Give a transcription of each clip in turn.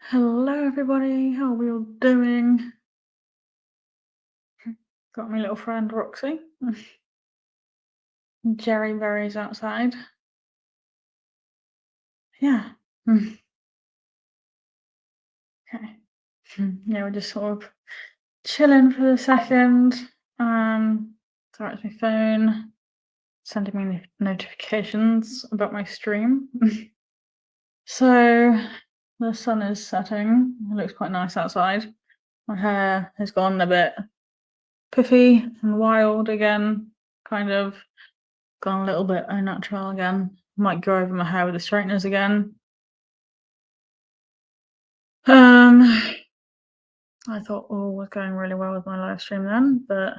Hello, everybody. How are we all doing? Got my little friend Roxy. Jerry Berry's outside. Yeah. Mm, okay. Yeah, we're just sort of chilling for the second. Sorry, it's my phone sending me notifications about my stream. So the sun is setting. It looks quite nice outside. My hair has gone a bit puffy and wild again, kind of. Gone a little bit unnatural again. Might go over my hair with the straighteners again. Um, I thought all was going really well with my live stream then, but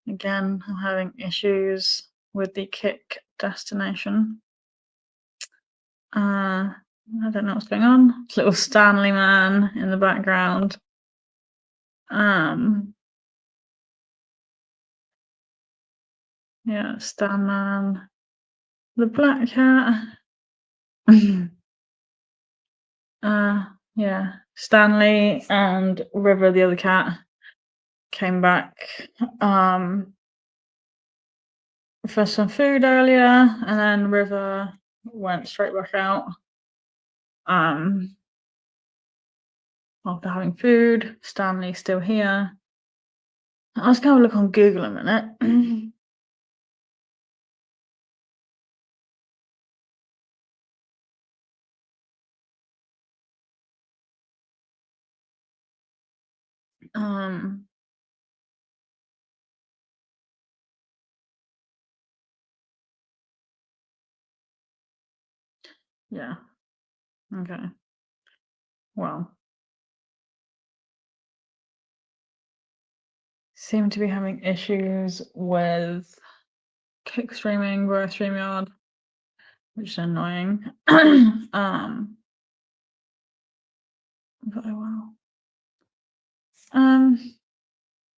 again, I'm having issues with the kick destination. I don't know what's going on. This little Stanley man in the background. Yeah, Stan man. The black cat. Yeah, Stanley and River, the other cat, came back for some food earlier, and then River went straight back out um after having food. Stanley's still here. I was gonna look on Google a minute. um yeah, okay. Well, seem to be having issues with kick streaming via StreamYard, which is annoying. But oh well.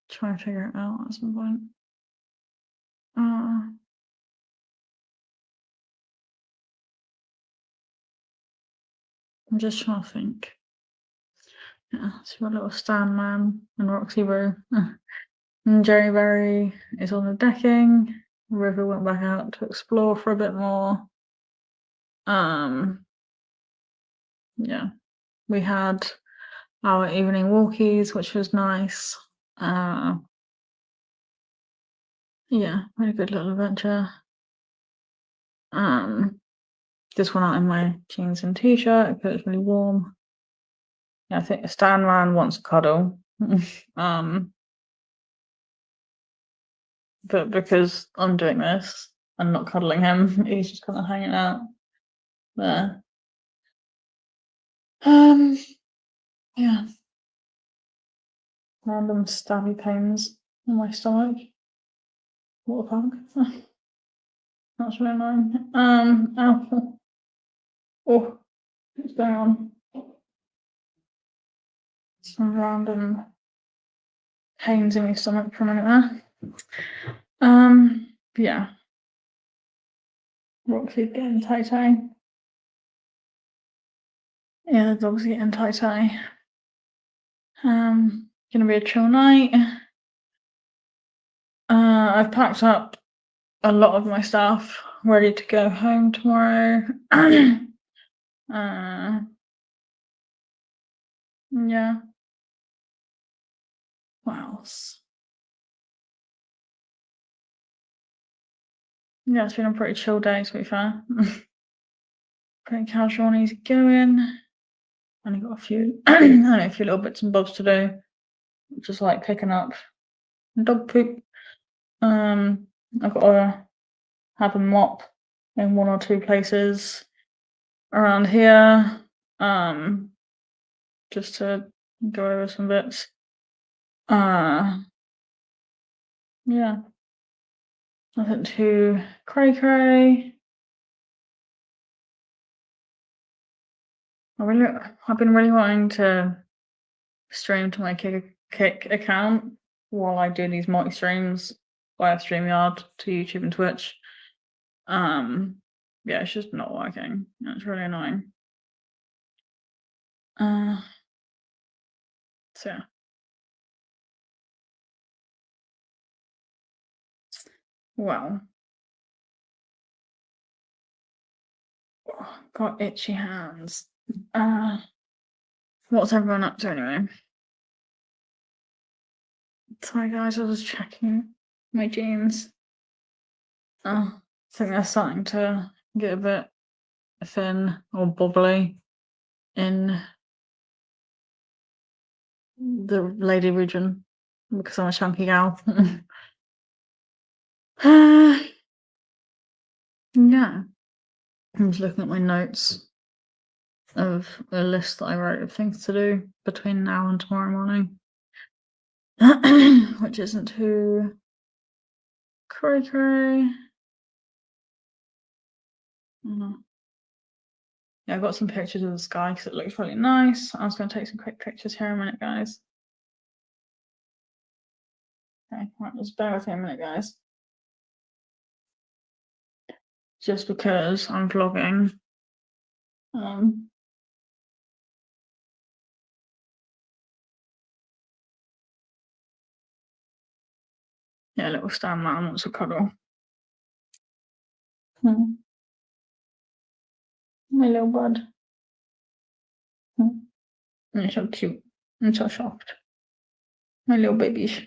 Trying to figure it out at some point. I'm just trying to think. Yeah, so a little Stan man and Roxy Brew. And Jerry Berry is on the decking. River went back out to explore for a bit more. Yeah, we had our evening walkies, which was nice. Yeah, really good little adventure. Just went out in my jeans and t-shirt because it's really warm. Yeah, I think Stan man wants a cuddle. But because I'm doing this and not cuddling him, he's just kind of hanging out there. Yeah. Random stabby pains in my stomach. What a fuck. That's really annoying. Ow. Oh, what's going on? Some random pains in my stomach for a minute there. Yeah. Roxy's getting tie-tie. Yeah, the dog's getting tie-tie. Gonna be a chill night. I've packed up a lot of my stuff, ready to go home tomorrow. Yeah. What else? Yeah, it's been a pretty chill day, to be fair. Pretty casual and easy going. Only got a few, a few little bits and bobs to do, just like picking up dog poop. I've got to have a mop in one or two places around here, just to go over some bits. Yeah, nothing too cray. I've been really wanting to stream to my kick account while I do these multi streams via StreamYard to YouTube and Twitch. Yeah, it's just not working. It's really annoying. So well, got itchy hands. What's everyone up to anyway? Sorry guys, I was checking my jeans. I think they're starting to get a bit thin or bubbly in the lady region because I'm a chunky gal. Yeah, I'm just looking at my notes of a list that I wrote of things to do between now and tomorrow morning, which isn't too cray. Yeah, I've got some pictures of the sky because it looks really nice. I was going to take some quick pictures here in a minute, guys. Okay, right, just bear with me a minute, guys. Just because I'm vlogging. Yeah, little Stan man wants a cuddle. My little bud. You're so cute and so soft. My little babies.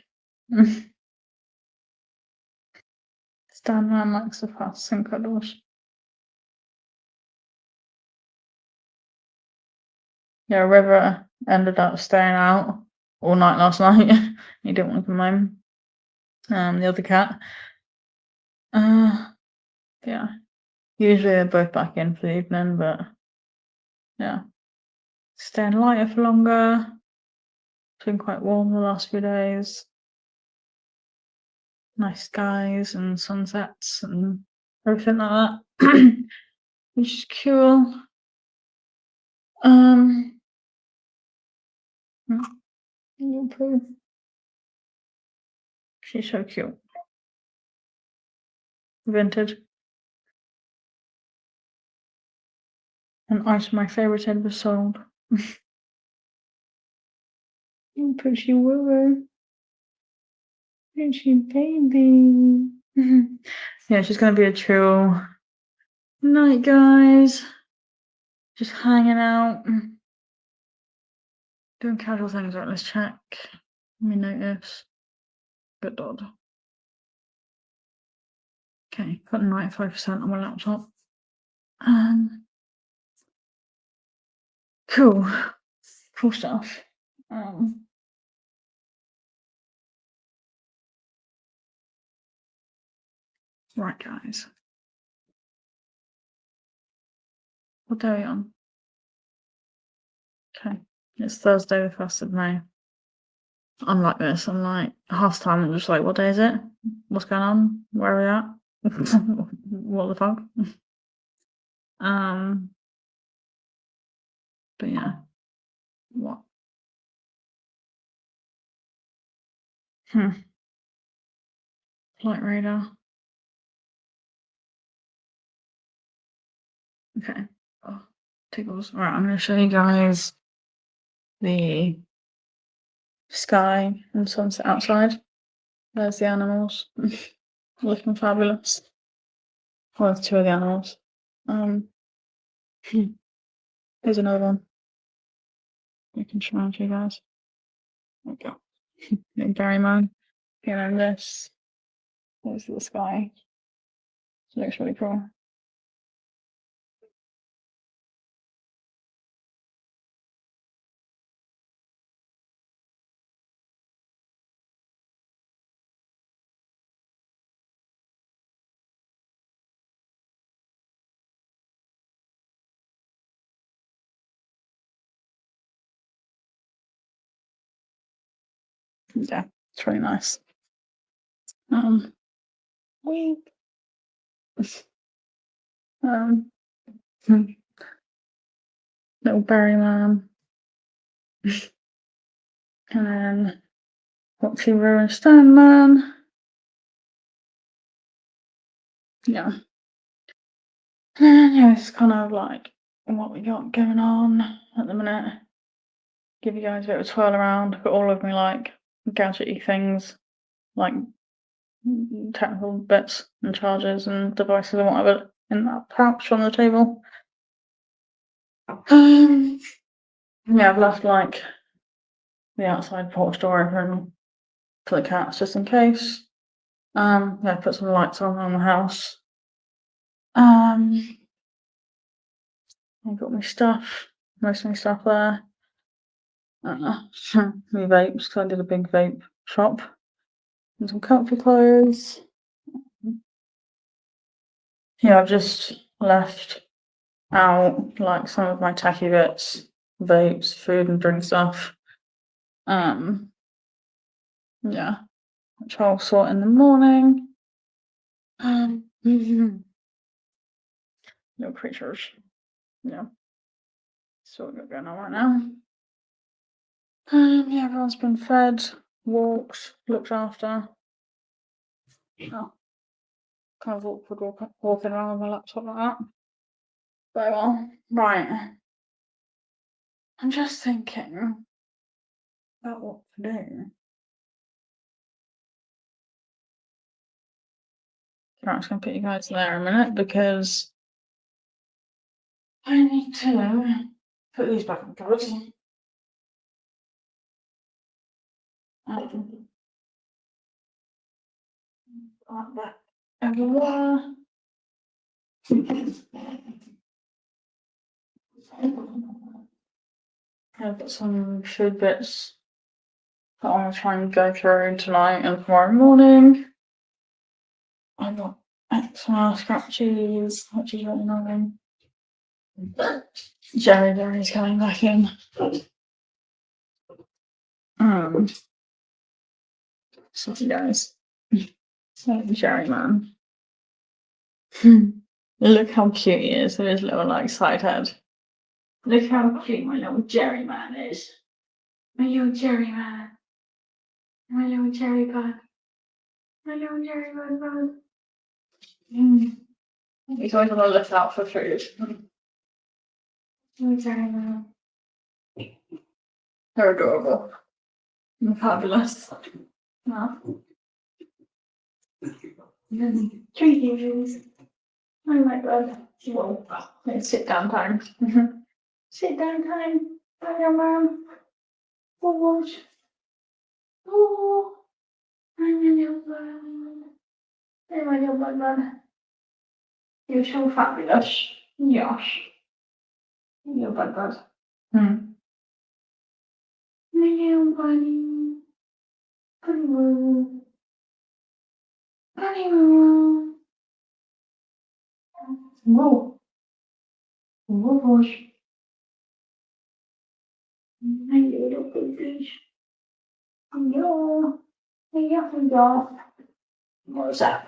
Stan man likes the fuss and cuddles. Yeah, River ended up staying out all night last night. He didn't want to come home. The other cat. Yeah. Usually they're both back in for the evening, but yeah. Staying lighter for longer. It's been quite warm the last few days. Nice skies and sunsets and everything like that. Which is cool. Little Pooh. She's so cute. Vintage. And Ice, my favorite head was sold. Pretty woo. Pretty baby. Yeah, she's gonna be a chill night, guys. Just hanging out. Doing casual things. Right, let's check. Let me notice. Good dog. Okay, got 95% on my laptop. Cool. Cool stuff. Right, guys. What day are we on? Okay. It's Thursday the 1st of May. I'm like this. I'm like, half the time I'm just like, what day is it? What's going on? Where are we at? What the fuck? But yeah. What? Flight radar. Okay. Oh, tickles. All right, I'm going to show you guys the sky and sunset outside. There's the animals. Looking fabulous. Well, there's two of the animals. Here's another one. I can show you guys. There we go. Gary mine. And then this. There's the sky. It looks really cool. Yeah, it's really nice. We little berry man. And then Foxy Ruin Stone Man. Yeah. And yeah, it's kind of like what we got going on at the minute. give you guys a bit of a twirl around. Got all of me like gadgety things, like technical bits and chargers and devices and whatever in that pouch on the table. Yeah, I've left like the outside porch door open for the cats just in case. Yeah, put some lights on around the house. I got my stuff, most of my stuff there. My vapes, because I did a big vape shop. And some comfy clothes. Yeah, I've just left out like some of my tacky bits, vapes, food and drink stuff. Yeah, which I'll sort in the morning. No creatures. Yeah. So what we're going on right now. Yeah, everyone's been fed, walked, looked after. Oh, kind of awkward walking around with my laptop like that. Very well. Right. I'm just thinking about what to do. Right, I'm just going to put you guys there a minute because I need to put these back in the cupboard. Like that everywhere. I've got some food bits that I want to try and go through tonight and tomorrow morning. I've got XR scratchies, which is really annoying. Jerry's coming back in. So you guys. Jerry man. Look how cute he is with his little like side head. Look how cute my little Jerry man is. My little Jerry man. My little Jerry bud. My little Jerry bud. He's always on the lookout for food. Little Jerry man. They're adorable. And fabulous. No. Treaties. Oh my god. Whoa. It's sit down time. Sit down time. Hi, mom. Oh, oh. I'm a little bud. I'm a little bud. You're so fabulous. Yes. Little bud. My little bunny. Bunny woo. Bunny woo. Whoa. Whoa, gosh. My little baby. Hello. Hello. What was that?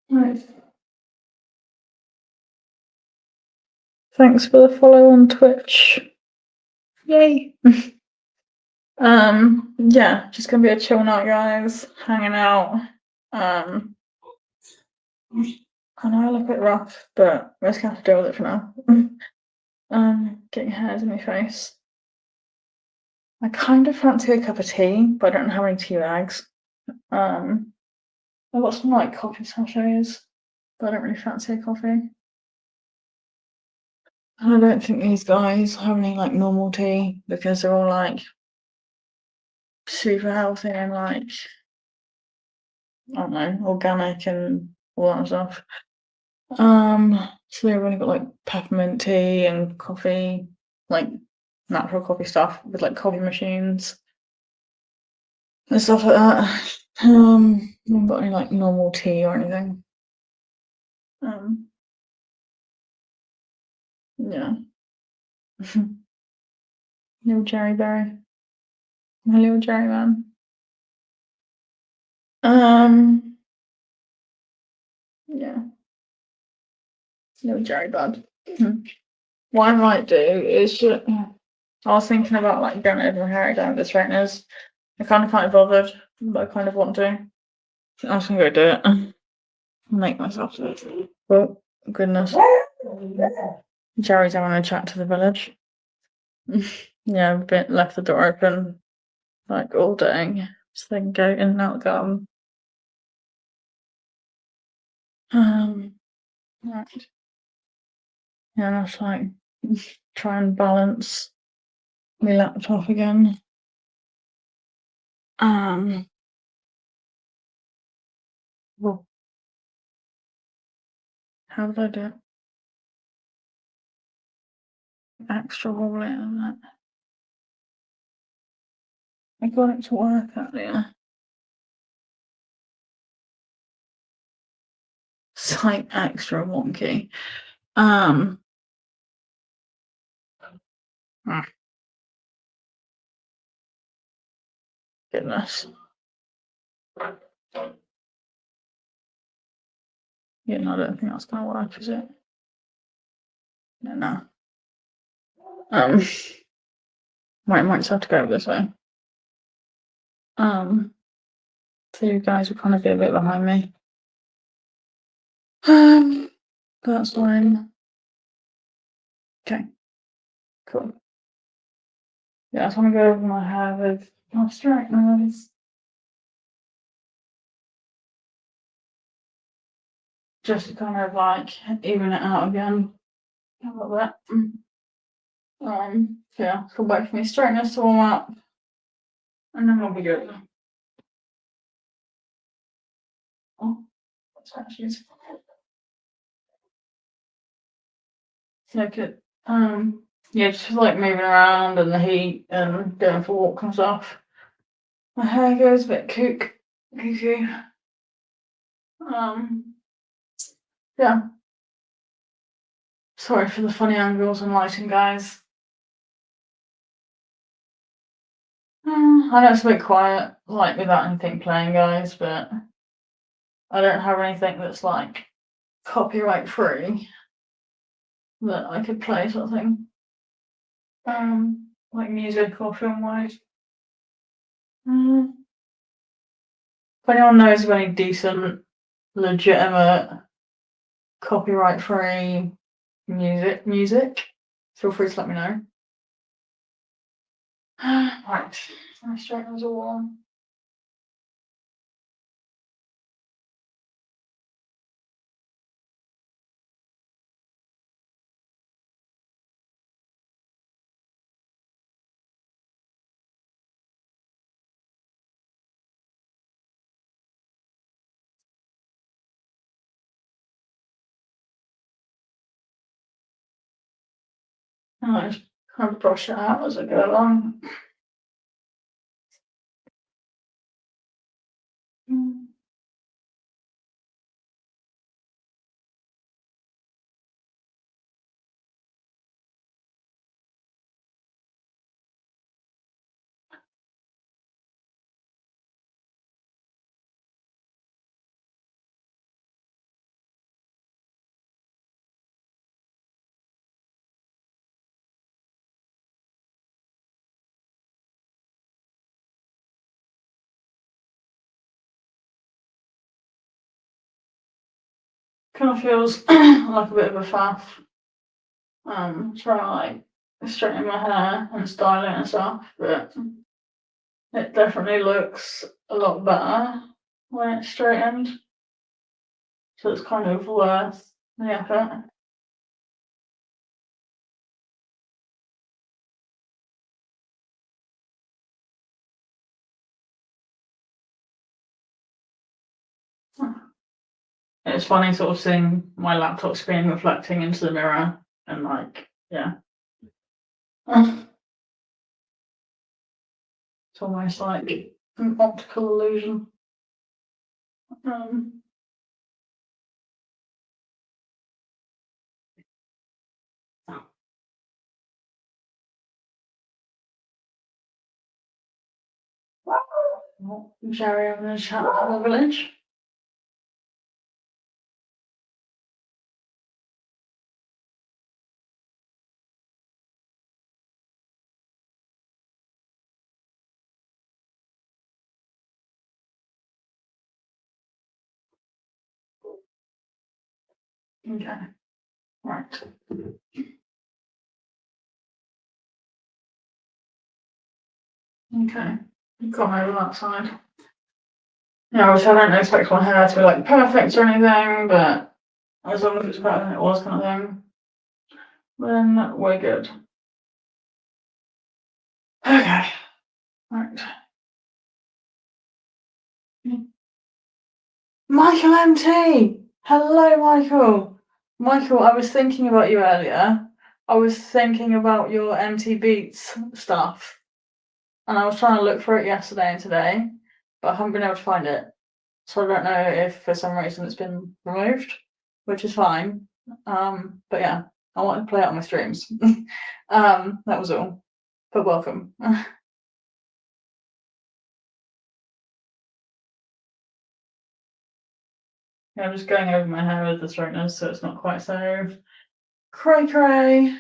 Right. Thanks for the follow on Twitch. Yay. Yeah, just gonna be a chill night, guys. Hanging out. I know I look a bit rough, but we're just gonna have to deal with it for now. Getting hairs in my face. I kind of fancy a cup of tea, but I don't have any tea bags. I've got some like coffee sachets, but I don't really fancy a coffee. I don't think these guys have any like normal tea because they're all like super healthy and like I don't know, organic and all that stuff. So they've only got like peppermint tea and coffee, like natural coffee stuff with like coffee machines and stuff like that. I haven't got any like normal tea or anything. Yeah. Little Jerry Berry. My little Jerry man. Yeah. Little Jerry bud. What I might do is just, I was thinking about like going over my hair down with the straighteners. I kind of can't be bothered, but I kind of want to. I'm just gonna go do it. Make myself do it. Oh goodness. Jerry's having a chat to the village. Yeah, a bit left the door open like all day, so they can go in and out the garden. Right. Yeah, that's like try and balance my laptop again. Well, how did I do it? Extra wobbly, isn't it? I got it to work earlier. It's like extra wonky. Goodness. Yeah, no, I don't think that's gonna work, is it? No. Might just have to go this way. So you guys will kind of be a bit behind me. That's fine. Okay, cool. Yeah, I just want to go over my hair with my straighteners. Just to kind of like even it out again a little bit. So yeah, come back for me straighteners to warm up, and then we'll be good. Oh, that's actually look at yeah, just like moving around and the heat and going for walks and stuff. My hair goes a bit cuckoo. Yeah. Sorry for the funny angles and lighting, guys. I know it's a bit quiet, like without anything playing, guys, but I don't have anything that's like copyright free that I could play, sort of thing. Like music or film wise. If anyone knows of any decent, legitimate, copyright free music, feel free to let me know. Right, my straighteners are warm. I just kind of brush it out as I go along. Kind of feels like a bit of a faff. Trying to like straighten my hair and style it and stuff, but it definitely looks a lot better when it's straightened. So it's kind of worth the effort. It's funny sort of seeing my laptop screen reflecting into the mirror and like, yeah. It's almost like an optical illusion. Jerry having a chat with the village. Okay. Right. Okay. You've gone over that side. Yeah, which I don't expect my hair to be like perfect or anything, but as long as it's better than it was kind of thing, then we're good. Okay. Right. Michael MT! Hello, Michael. Michael, I was thinking about you earlier. I was thinking about your MT Beats stuff. And I was trying to look for it yesterday and today, but I haven't been able to find it. So I don't know if for some reason it's been removed, which is fine. But yeah, I wanted to play it on my streams. That was all. But welcome. Yeah, I'm just going over my hair with the straighteners so it's not quite so cray cray.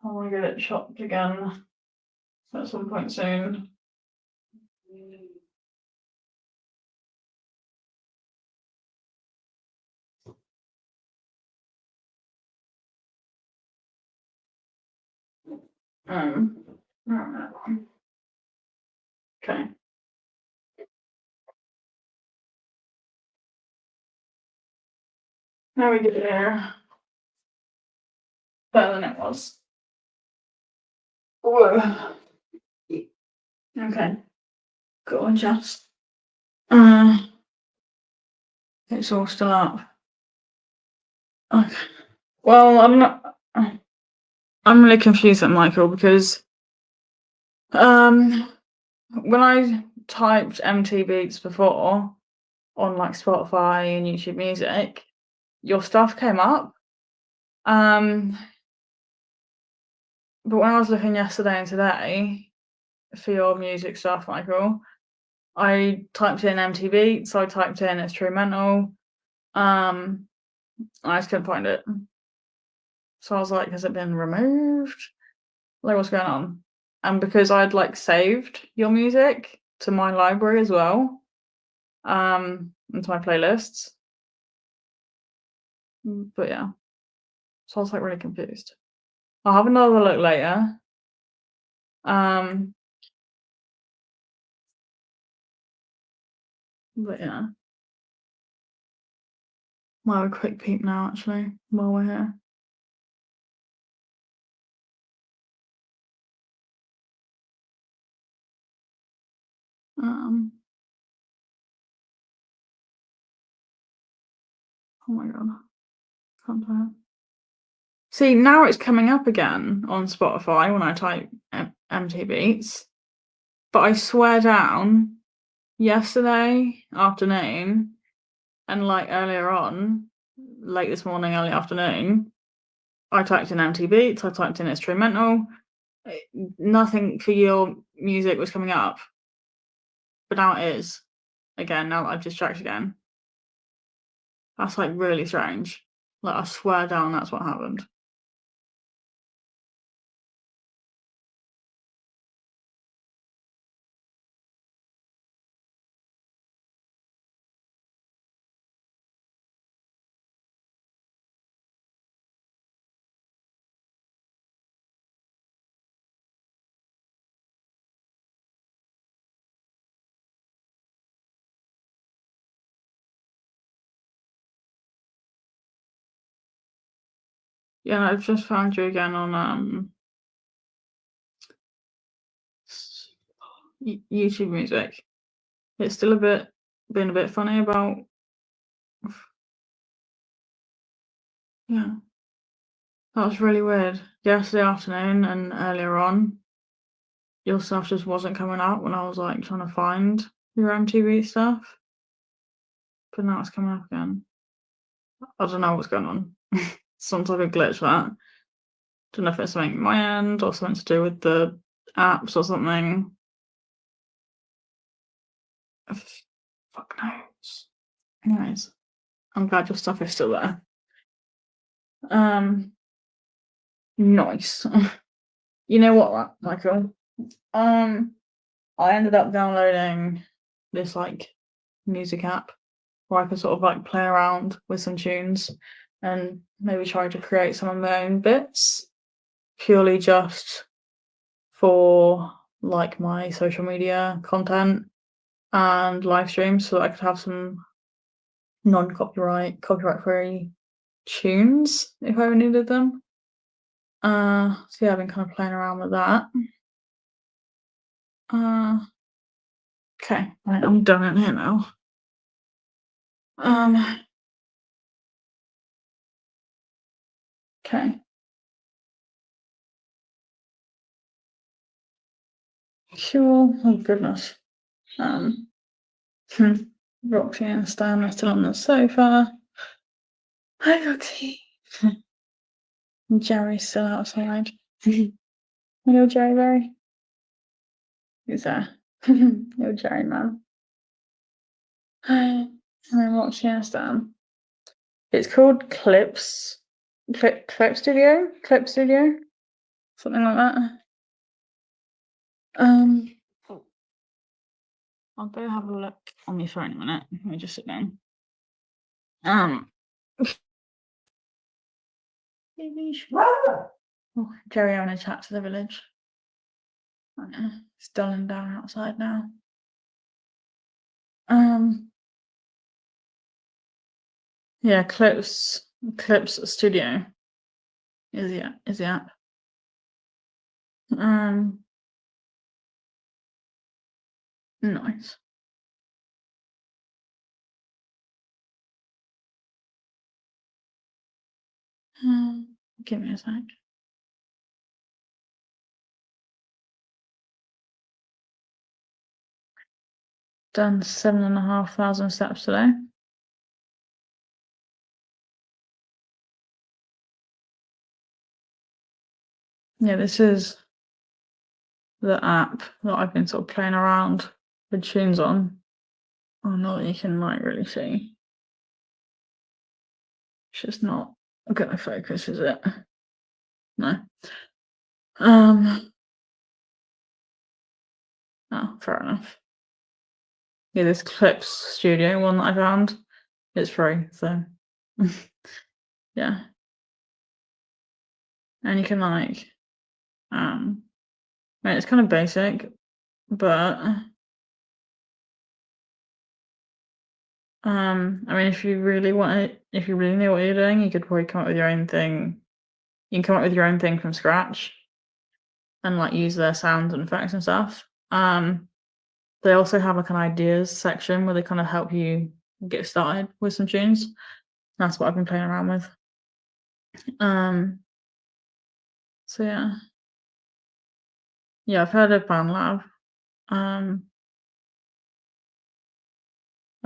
I want to get it chopped again at some point soon. Okay. Now we get there. Better than it was. Whoa. Okay. Go and just. It's all still up. Okay. Well, I'm really confused at Michael because when I typed MT Beats before on like Spotify and YouTube Music, your stuff came up. But when I was looking yesterday and today for your music stuff, Michael, I typed in MT Beats, I typed in instrumental, I just couldn't find it. So I was like, has it been removed? Like, what's going on? And because I'd like saved your music to my library as well, into my playlists. But yeah. So I was like really confused. I'll have another look later. But yeah. Might have a quick peek now actually, while we're here. Oh my god. Can't tell. See, now it's coming up again on Spotify when I type MT Beats. But I swear down, yesterday afternoon and like earlier on, late this morning, early afternoon, I typed in MT Beats, I typed in instrumental. Nothing for your music was coming up. But now it is. Again, now that I've just checked again. That's like really strange. Like I swear down that's what happened. Yeah, I've just found you again on YouTube Music. It's still been a bit funny about. Yeah, that was really weird. Yesterday afternoon and earlier on, your stuff just wasn't coming up when I was like trying to find your MTV stuff. But now it's coming up again. I don't know what's going on. Some type of glitch that. Don't know if it's something at my end or something to do with the apps or something. Fuck knows. Anyways, I'm glad your stuff is still there. Nice. You know what, Michael? I ended up downloading this like music app where I could sort of like play around with some tunes and maybe try to create some of my own bits purely just for like my social media content and live streams so that I could have some copyright free tunes if I ever needed them. So yeah, I've been kind of playing around with that. Okay, right, I'm done in here now. Okay. Cool. Oh goodness. Hmm. Roxy and Stan are still on the sofa. Hi, Roxy. Jerry's still outside. Hello, Jerry Berry. Who's there? Hello, Jerry man. Hi. And then Roxy and Stan. It's called Clip Studio? Clip Studio? Something like that. I'll go have a look on my phone in a minute. Let me just sit down. Oh, Jerry having a chat to the village. It's dulling down outside now. Yeah, Clips Studio is the app. Nice. Give me a sec. Done 7,500 steps today. Yeah, this is the app that I've been sort of playing around with tunes on. Oh no, you can like really see. It's just not gonna focus, is it? No. Oh, fair enough. Yeah, this Clips Studio one that I found, it's free, so yeah. And you can like, I mean, it's kind of basic, but I mean, if you really know what you're doing, you could probably come up with your own thing. You can come up with your own thing from scratch and like use their sounds and effects and stuff. They also have like an ideas section where they kind of help you get started with some tunes. That's what I've been playing around with. So yeah, I've heard of BandLab.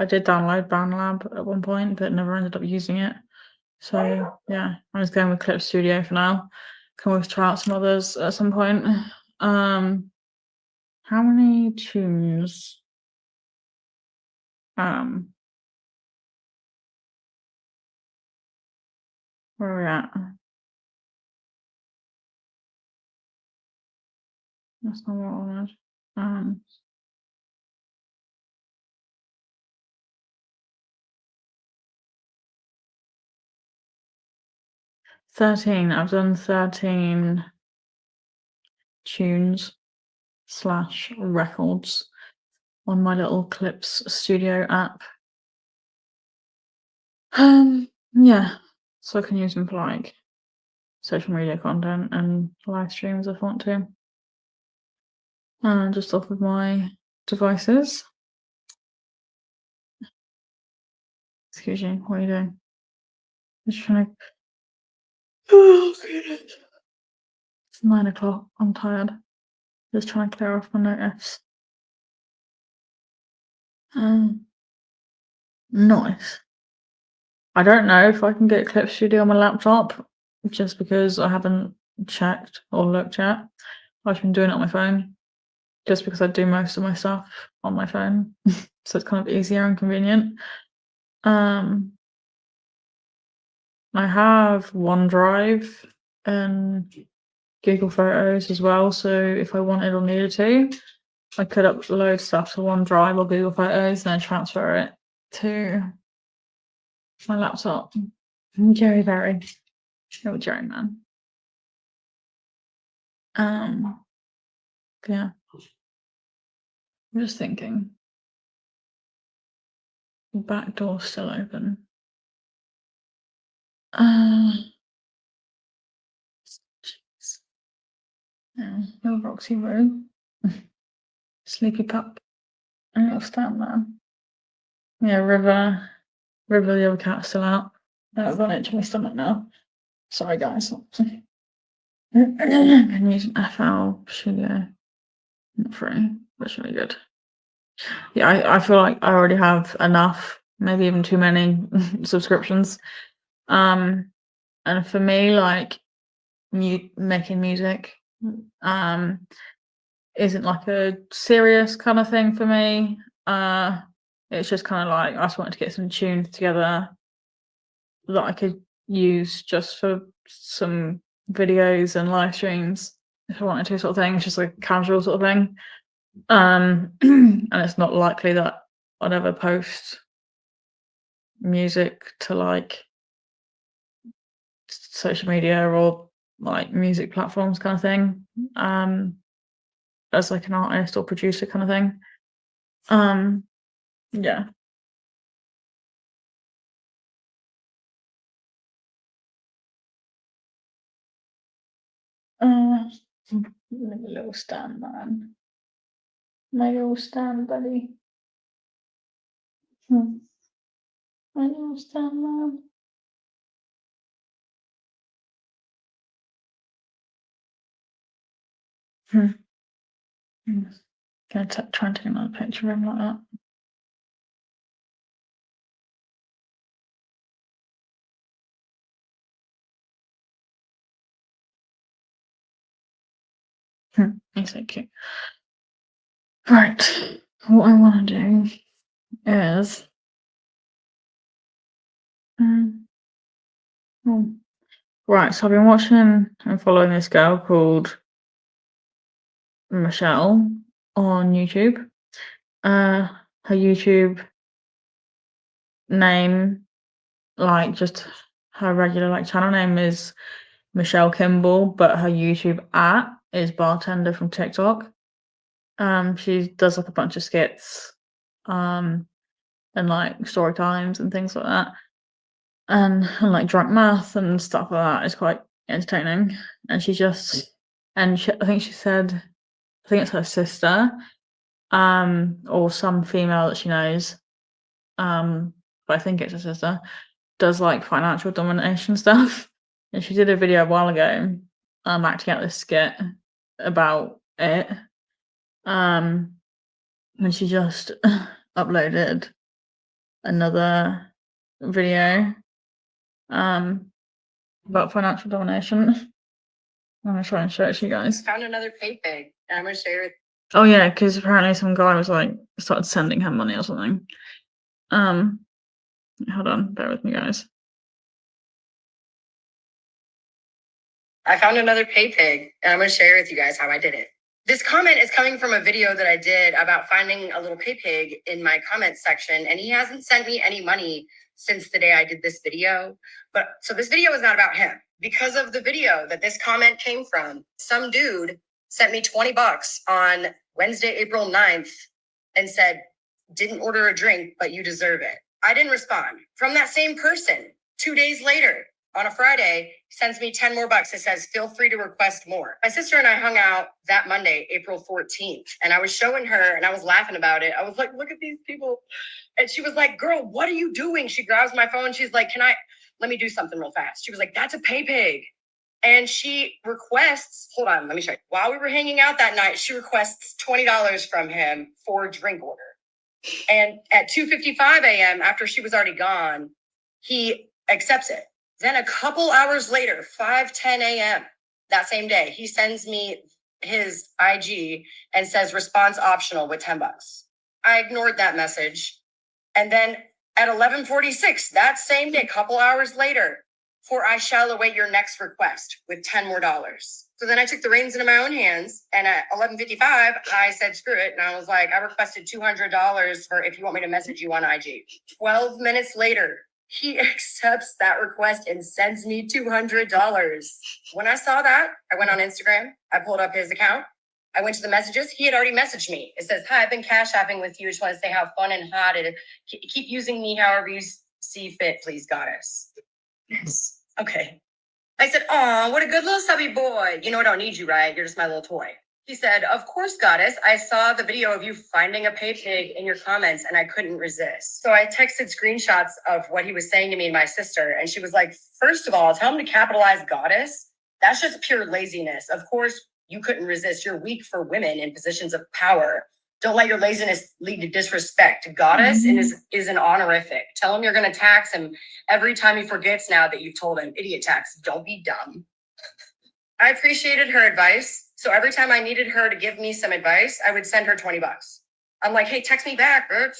I did download BandLab at one point, but never ended up using it. So yeah, I'm just going with Clip Studio for now. Can always try out some others at some point. How many tunes? Where are we at? That's not what I wanted. 13. I've done 13 tunes / records on my little Clips Studio app. Yeah, so I can use them for like social media content and live streams if I want to. Just off of my devices. Excuse me, what are you doing? Just trying to. Oh, goodness. It's 9 o'clock. I'm tired. Just trying to clear off my notice. Nice. I don't know if I can get Clip Studio on my laptop just because I haven't checked or looked yet. I've been doing it on my phone just because I do most of my stuff on my phone. So it's kind of easier and convenient. I have OneDrive and Google Photos as well. So if I wanted or needed to, I could upload stuff to OneDrive or Google Photos and then transfer it to my laptop. Jerry Berry. Oh, Jerry man. Yeah. I'm just thinking. The back door's still open. Jeez. No Roxy Room. Sleepy Pup. And little stand man. Yeah, River. The other cat's still out. I've got it to my stomach now. Sorry, guys. Been using FL Studio. Not free, but it's really good. Yeah, I feel like I already have enough, maybe even too many subscriptions. And for me, like making music isn't like a serious kind of thing for me. It's just kind of like I just wanted to get some tunes together that I could use just for some videos and live streams if I wanted to, sort of thing. It's just like a casual sort of thing. And it's not likely that I'd ever post music to like social media or like music platforms kind of thing. As like an artist or producer kind of thing. Yeah. Little stand man. My little stand buddy. My little stand man. Gonna try and take another picture of him like that. He's so cute. Right. What I want to do is right, so I've been watching and following this girl called Michelle on YouTube. Her YouTube name, like just her regular like channel name is Michelle Kimball, but her YouTube is Bartender from TikTok. She does like a bunch of skits, and like story times and things like that. And like drunk math and stuff like that is quite entertaining. And I think she said, I think it's her sister, or some female that she knows, but I think it's her sister, does like financial domination stuff. And she did a video a while ago, acting out this skit about it. And she just uploaded another video about financial domination. I'm gonna try and show it to you guys. Found another pay pig, and I'm gonna share it. Oh yeah, because apparently some guy was like started sending her money or something. Hold on, bear with me, guys. I found another pay pig, and I'm gonna share with you guys how I did it. This comment is coming from a video that I did about finding a little pay pig in my comments section, and he hasn't sent me any money since the day I did this video. But so this video is not about him. Because of the video that this comment came from, some dude sent me $20 on Wednesday, April 9th, and said, didn't order a drink, but you deserve it. I didn't respond. From that same person, 2 days later, on a Friday, sends me 10 more bucks. It says, feel free to request more. My sister and I hung out that Monday, April 14th, and I was showing her and I was laughing about it. I was like, look at these people. And she was like, girl, what are you doing? She grabs my phone. She's like, let me do something real fast. She was like, that's a pay pig. And she requests, hold on, let me show you. While we were hanging out that night, she requests $20 from him for a drink order. And at 2:55 a.m., after she was already gone, he accepts it. Then a couple hours later, 5:10 a.m., that same day, he sends me his IG and says response optional with $10. I ignored that message. And then at 11:46, that same day, a couple hours later, for I shall await your next request with $10 more. So then I took the reins into my own hands, and at 11:55, I said screw it, and I was like, I requested $200 for if you want me to message you on IG. 12 minutes later, he accepts that request and sends me $200. When I saw that, I went on Instagram. I pulled up his account. I went to the messages. He had already messaged me. It says, "Hi, I've been cash apping with you. Just want to say how fun and hot it is. Keep using me however you see fit, please, goddess." Yes. Okay. I said, "Oh, what a good little subby boy. You know I don't need you, right? You're just my little toy." He said, "Of course, goddess. I saw the video of you finding a pay pig in your comments and I couldn't resist." So I texted screenshots of what he was saying to me and my sister. And she was like, "First of all, tell him to capitalize goddess. That's just pure laziness. Of course, you couldn't resist. You're weak for women in positions of power. Don't let your laziness lead to disrespect. Goddess is an honorific. Tell him you're going to tax him every time he forgets now that you've told him. Idiot tax. Don't be dumb." I appreciated her advice. So every time I needed her to give me some advice, I would send her $20. I'm like, "Hey, text me back, bitch."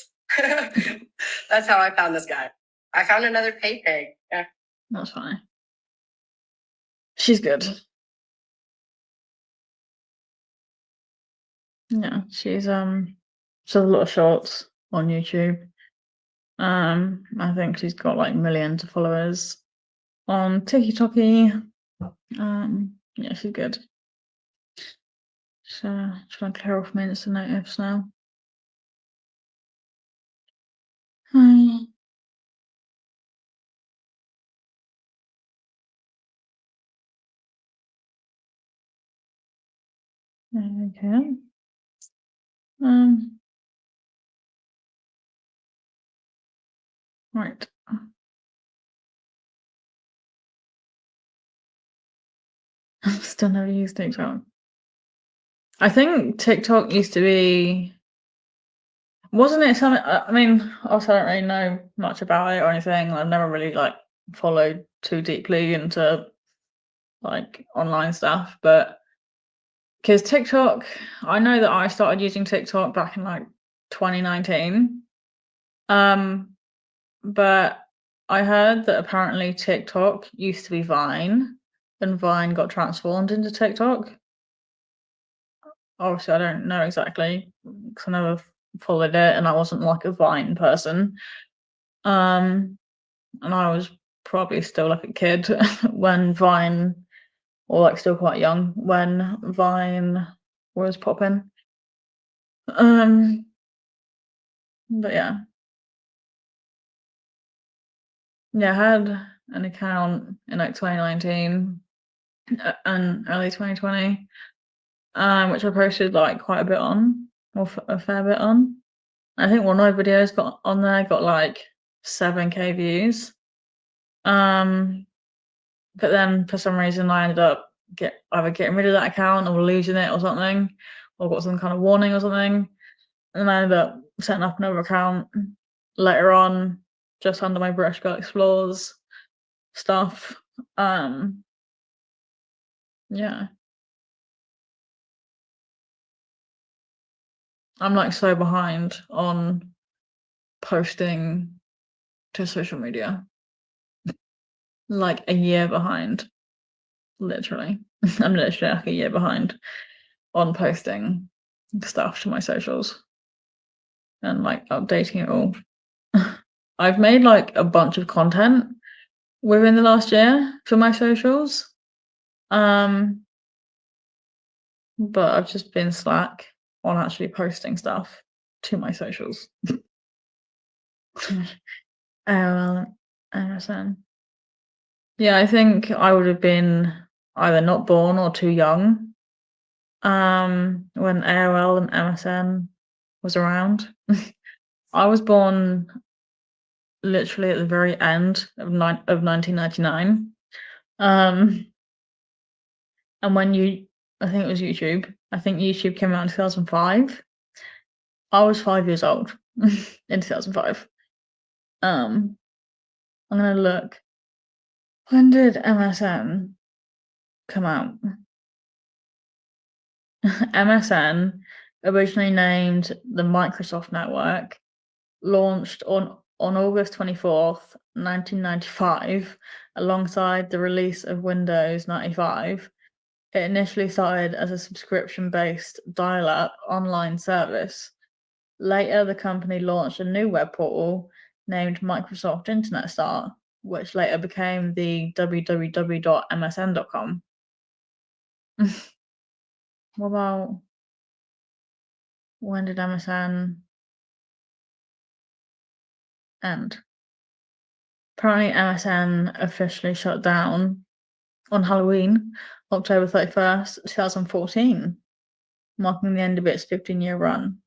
That's how I found this guy. I found another pay pig. Yeah. That's fine. She's good. Yeah, she's a lot of shorts on YouTube. I think she's got like millions of followers on TikTok. Yeah, she's good. So trying to clear off my instant notifications now. Hi. Okay. Right. Still never used TikTok. I think TikTok used to be, wasn't it something? I mean, also I don't really know much about it or anything. I've never really like followed too deeply into like online stuff, but because TikTok, I know that I started using TikTok back in like 2019. But I heard that apparently TikTok used to be Vine and Vine got transformed into TikTok. Obviously, I don't know exactly because I never followed it and I wasn't like a Vine person. And I was probably still like a kid when Vine, or like still quite young when Vine was popping. But yeah. Yeah, I had an account in like 2019 and early 2020, which I posted like quite a bit on, or a fair bit on. I think one of my videos got like 7K views. But then for some reason I ended up either getting rid of that account or losing it or something, or got some kind of warning or something. And I ended up setting up another account later on, just under my Brush Girl Explores stuff. Yeah. I'm like so behind on posting to social media. Like a year behind. Literally. I'm literally like a year behind on posting stuff to my socials and like updating it all. I've made like a bunch of content within the last year for my socials. But I've just been slack on actually posting stuff to my socials. MSN. Yeah, I think I would have been either not born or too young when AOL and MSN was around. I was born literally at the very end of 1999. And when I think it was YouTube. I think YouTube came out in 2005. I was 5 years old in 2005. I'm gonna look. When did MSN come out? MSN, originally named the Microsoft Network, launched on August 24th, 1995, alongside the release of Windows 95. It initially started as a subscription-based dial-up online service. Later, the company launched a new web portal named Microsoft Internet Start, which later became the www.msn.com. What about when did MSN end? Apparently, MSN officially shut down on Halloween, October 31st, 2014, marking the end of its 15-year run.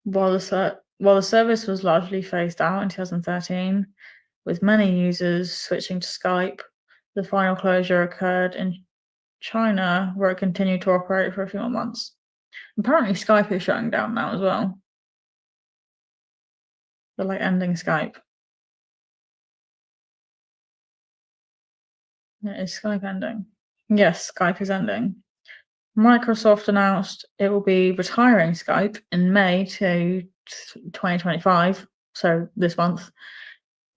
While the service was largely phased out in 2013, with many users switching to Skype, the final closure occurred in China, where it continued to operate for a few more months. Apparently, Skype is shutting down now as well. They're like ending Skype. Is Skype ending? Yes, Skype is ending. Microsoft announced it will be retiring Skype in May to 2025, so this month.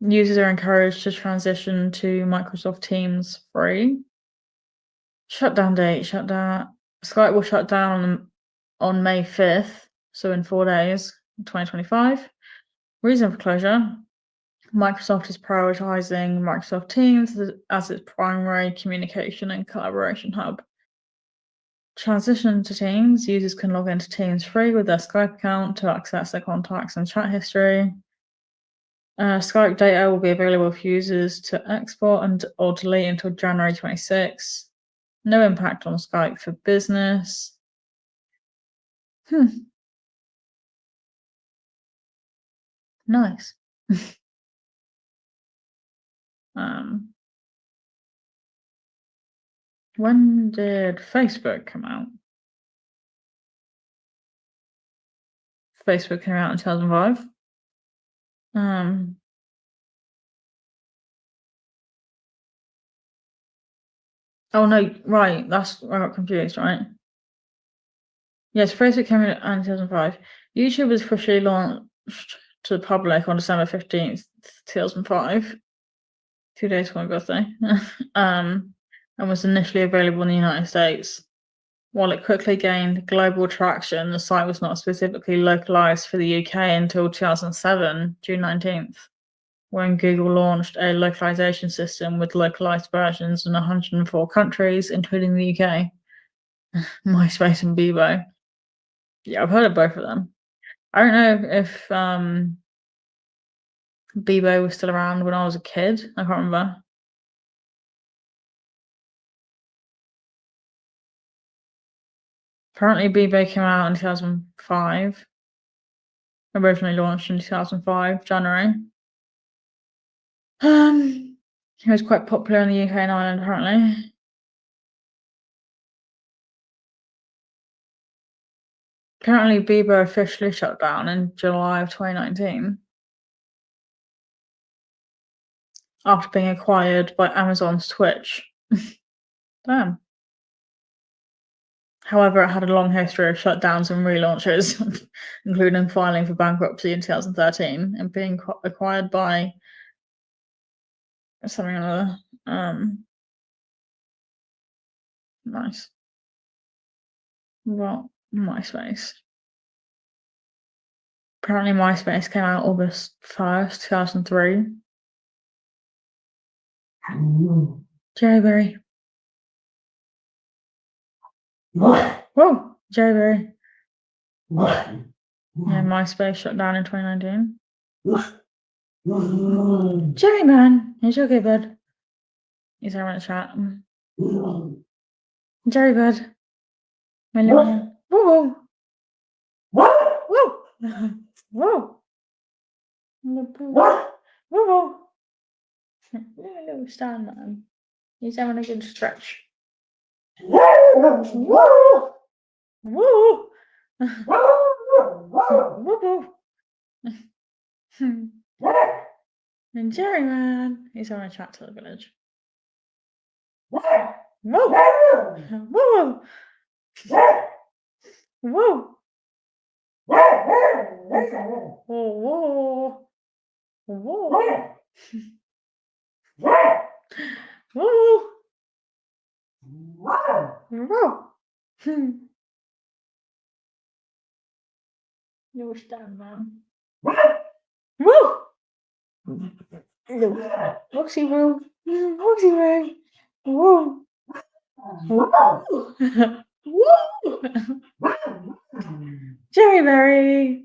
Users are encouraged to transition to Microsoft Teams free. Shutdown date, Skype will shut down on May 5th, so in 4 days, 2025. Reason for closure: Microsoft is prioritizing Microsoft Teams as its primary communication and collaboration hub. Transition to Teams: users can log into Teams free with their Skype account to access their contacts and chat history. Skype data will be available for users to export or delete until January 26. No impact on Skype for business. Nice. When did Facebook come out? Facebook came out in 2005. Oh no, right, I got confused, right? Yes, Facebook came out in 2005. YouTube was officially launched to the public on December 15th, 2005, 2 days before my birthday, and was initially available in the United States. While it quickly gained global traction, the site was not specifically localized for the UK until 2007, June 19th, when Google launched a localization system with localized versions in 104 countries, including the UK, MySpace and Bebo. Yeah, I've heard of both of them. I don't know if Bebo was still around when I was a kid. I can't remember. Apparently, Bebo came out in 2005. Originally launched in 2005, January. He was quite popular in the UK and Ireland, apparently. Apparently, Bebo officially shut down in July of 2019 after being acquired by Amazon's Twitch. Damn. However, it had a long history of shutdowns and relaunches, including filing for bankruptcy in 2013 and being acquired by something or other. Nice. Well, MySpace. Apparently, MySpace came out August 1st, 2003. Jerryberry. Whoa, Jerryberry. Yeah, MySpace shut down in 2019. Jerry, man, he's okay, bud. He's having a chat. Jerry, bud. My little. Whoa, whoa, whoa, whoa, whoa. Little stand man. He's having a good stretch. Whoa, whoa, whoa, whoa. And Jerry man, he's having a chat to the village. Whoa, whoa, whoa, whoa, whoa, whoa, whoa. Whoa. You're stand man. Woo! Roxy Room. Roxy Room. Woo! Woo! Woo! Jerry Berry.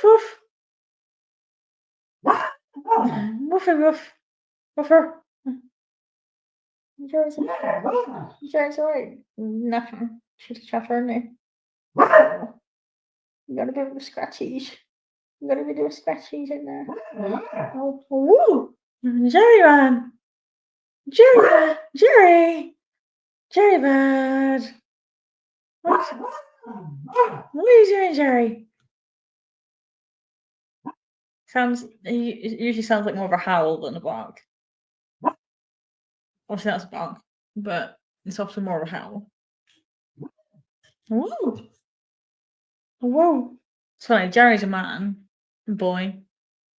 Woof. Woofy woof. Woofer. Jerry's alright. Nothing. She's chattering. You got a bit of scratchies. You got a bit of scratchies in there. Oh, woo! Jerry man. Jerry. Jerry. Jerry bad. What are you doing, Jerry? It usually sounds like more of a howl than a bark. Obviously that's a bark, but it's often more of a howl. Woo! Whoa! It's funny, Jerry's a man, boy,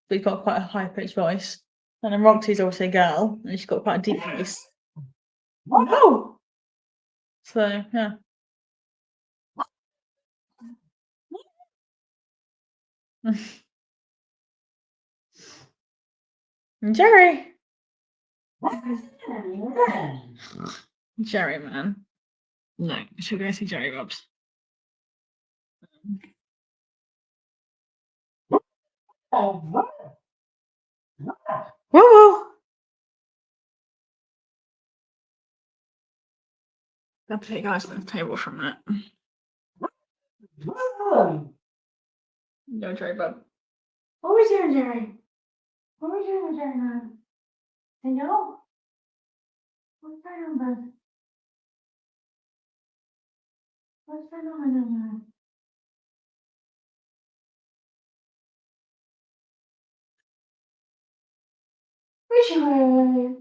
but he's got quite a high pitched voice. And then Roxy's obviously a girl, and she's got quite a deep voice. Whoa! So yeah. Jerry! Jerry man. No, should we go see Jerry Robs? Whoa whoa! I'll put you guys on the table for a minute. No, Jerry Bob. What are we doing, Jerry? What are we doing, Jerry man? Hello? What's going on, bud? What's going on, man? Where's your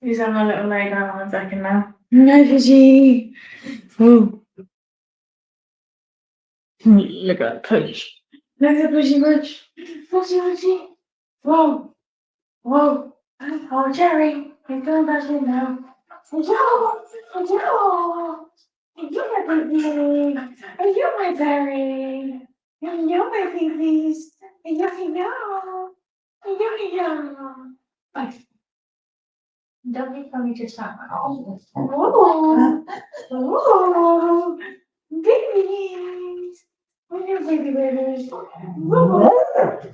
He's having a little lay down 1 second now. No, Fizzy. Ooh. Look at that push. Look at the pushy push. Pushy pushy. Whoa. Whoa. Oh, Jerry. He's going back in now. Hello. Hello. You're my baby. You're my berry. You're my babies. Hello. Hello. Don't be funny to start. Oh, oh, babies. Where's your baby babies? Whoa,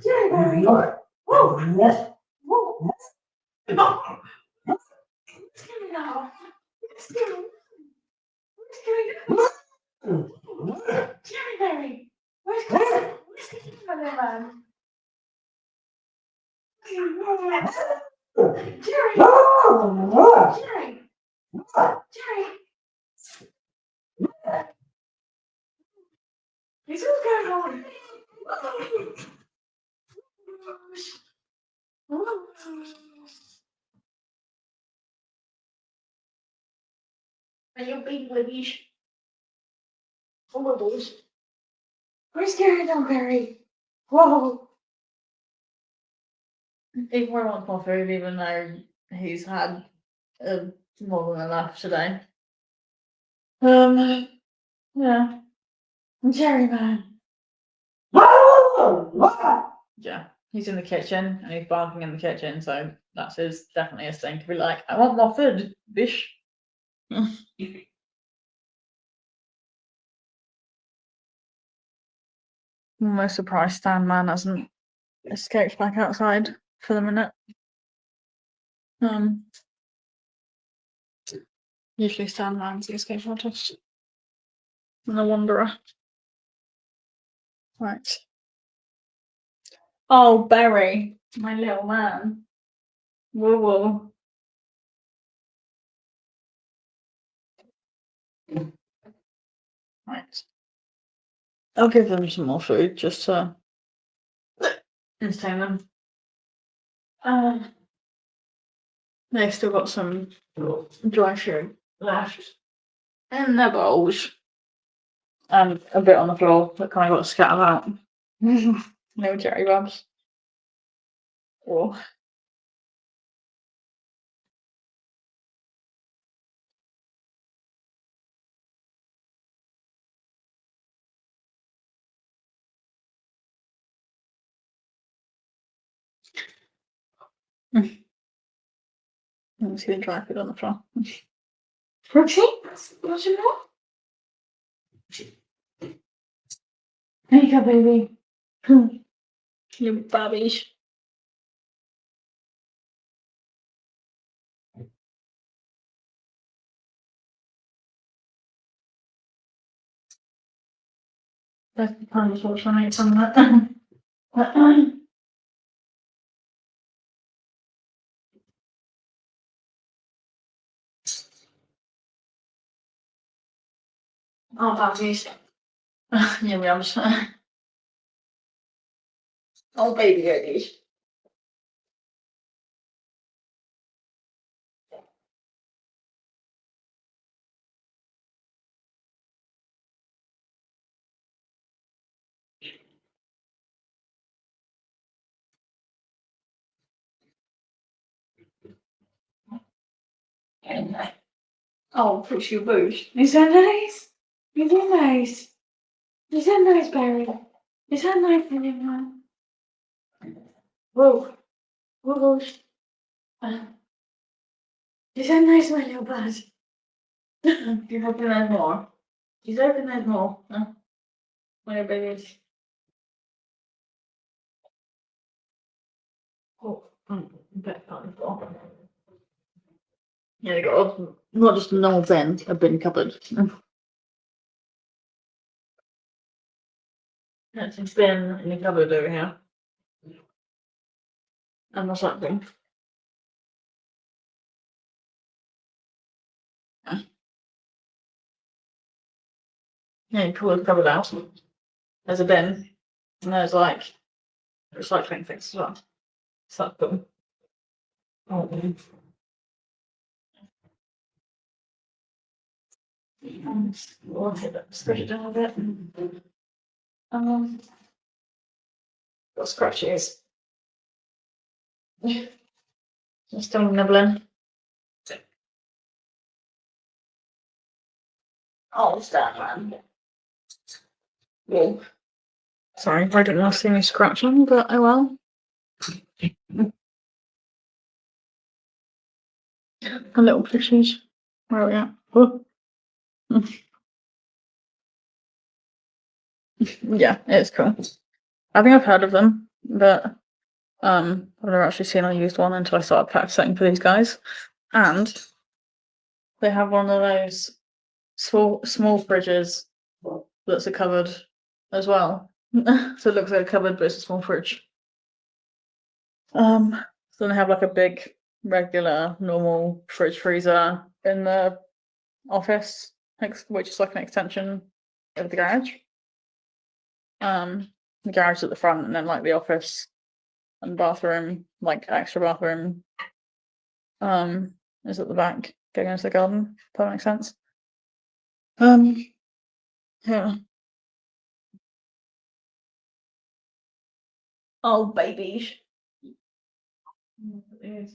Jerry. Whoa, whoa. What's going on? What's going on? Jerry Berry. Where's going on? Jerry! Jerry! Jerry! What's going on? Are you big babies? Oh, those. Where's Gary Barry? Whoa! He probably wants more food, even though he's had more than enough today. Yeah. Jerry man. Yeah, he's in the kitchen and he's barking in the kitchen, so that's definitely his thing to be like, I want more food, bish. I'm most surprised Stan Man hasn't escaped back outside for the minute. Usually Stan Man's the escape artist. And the Wanderer. Right. Oh, Berry, my little man. Whoa, whoa. Right. I'll give them some more food just to entertain them. They've still got some dry food left. and the bowls. And a bit on the floor that kind of got scattered out. No cherry bubs. Oh. Let me see the dry food on the floor. Roxy, what's your more? There you go, baby. You babbies. That's the kind of sauce I made from that. Oh, babbies. Yum yums. Oh, baby goodies. Oh, push your boots. Is that nice? Is that nice? Is that nice, Barry? Is that nice, anyone? Whoa. Whoa. Is that nice, my little bud? You open that more. She's open that more. My babies. Oh, back on the floor. Yeah, they got not just a normal bin, a bin cupboard. That's a bin in the cupboard over here. And what's that bin? Yeah, you pull the cupboard out. There's a bin. And there's like recycling things as well. So that's cool. Oh, we'll hit that, scratch it down a bit. Got scratches. I'm still nibbling. Oh, stop, man. Whoa. Sorry, I didn't want to see me scratching, but oh well. A little pushies. Where are we at? Oh. Yeah, it's cool. I think I've heard of them, but I've never actually seen or used one until I started pack setting for these guys. And they have one of those small fridges that's a cupboard as well. So it looks like a cupboard, but it's a small fridge. So they have like a big, regular, normal fridge freezer in the office, which is like an extension of the garage. The garage is at the front, and then like the office and bathroom, like extra bathroom, is at the back, going into the garden. If that makes sense. Yeah. Oh, babies. There's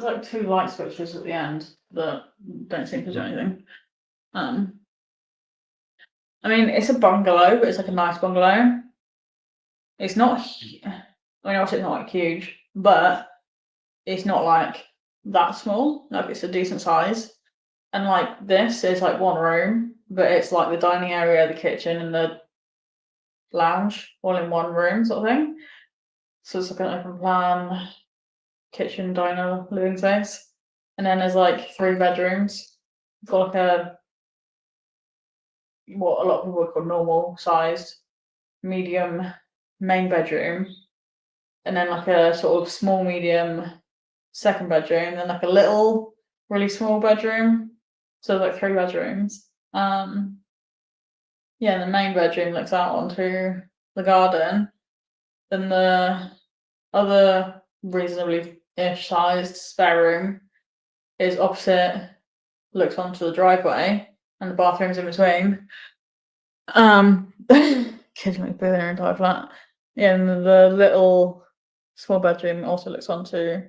like two light switches at the end that don't seem to do anything. I mean, it's a bungalow, but it's like a nice bungalow. It's not. I mean, obviously it's not like huge, but it's not like that small. Like it's a decent size, and like this is like one room, but it's like the dining area, the kitchen, and the lounge all in one room, sort of thing. So it's like an open plan kitchen, diner, living space, and then there's like 3 bedrooms. It's got like a what a lot of people would call normal sized, medium main bedroom, and then like a sort of small medium second bedroom, then like a little really small bedroom. So like 3 bedrooms. Yeah, the main bedroom looks out onto the garden. Then the other reasonably ish sized spare room is opposite, looks onto the driveway, and the bathroom's in between. Kids might be in their entire flat. Yeah, and the little small bedroom also looks onto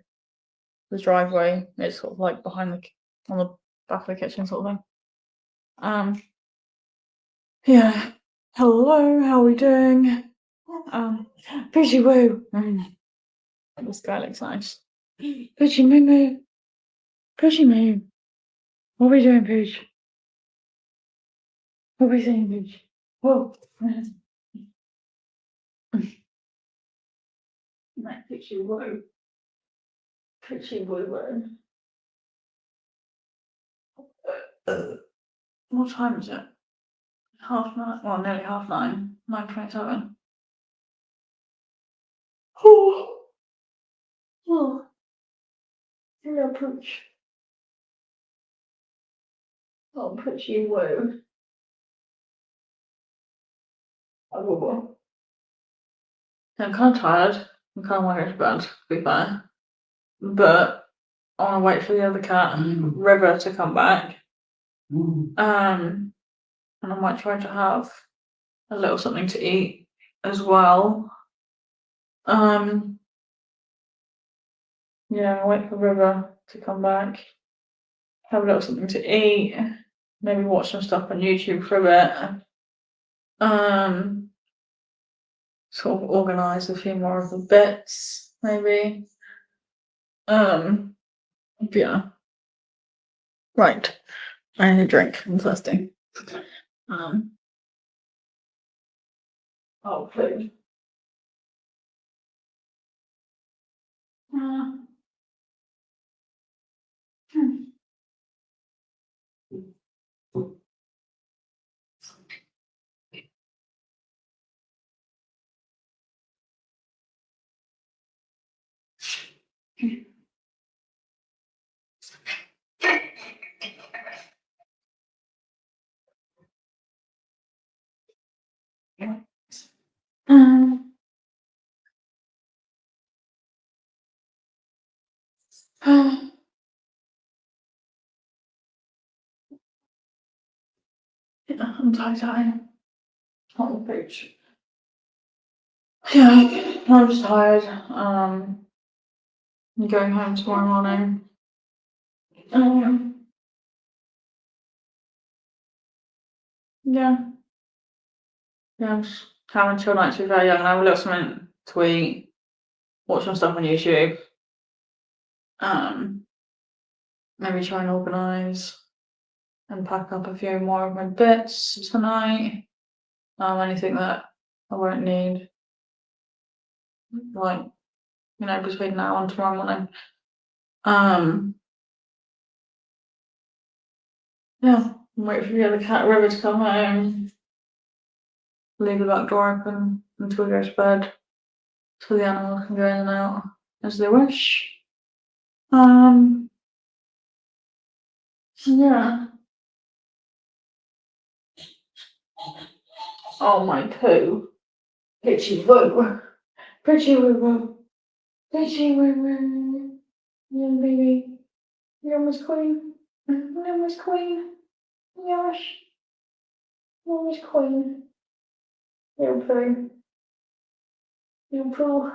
the driveway. It's sort of like behind on the back of the kitchen sort of thing. Yeah. Hello, how are we doing? Pidgey woo. This guy looks nice. Pidgey moo moo. Pidgey moo. What are we doing, Pidge? What are we saying, Pidge? Whoa. Right, Pidgey woo. Pidgey woo woo. What time is it? 9:30. Well, nearly 9:30. 9:27. Oh. Oh. Hello, Pooch. Oh, Poochie woo. Oh. I'm kind of tired. I'm kind of want to go to bed, to be fair. But I want to wait for the other cat, River, to come back. And I might try to have a little something to eat as well. Yeah, wait for River to come back. Have a little something to eat. Maybe watch some stuff on YouTube for a bit. Sort of organise a few more of the bits, maybe. Yeah. Right. I need a drink. I'm thirsty. Oh, food. Yeah, I'm tired. Not the pooch. Yeah, I'm just tired. I'm going home tomorrow morning. Yeah. Yeah, I'm just having chill nights with her. Yeah, and have a little something to eat. Watch some stuff on YouTube. Maybe try and organise and pack up a few more of my bits tonight. Anything that I won't need, like, between now and tomorrow morning. Yeah, wait for the other cat River to come home. Leave the back door open until we go to bed, so the animals can go in and out as they wish. Yeah. Oh, my poo. Pitchy woo. Pitchy woo woo. Pitchy woo woo. Yeah, baby. You're Miss Queen. You're Miss Queen. Yes. You're Miss Queen. You're poo. You're poo.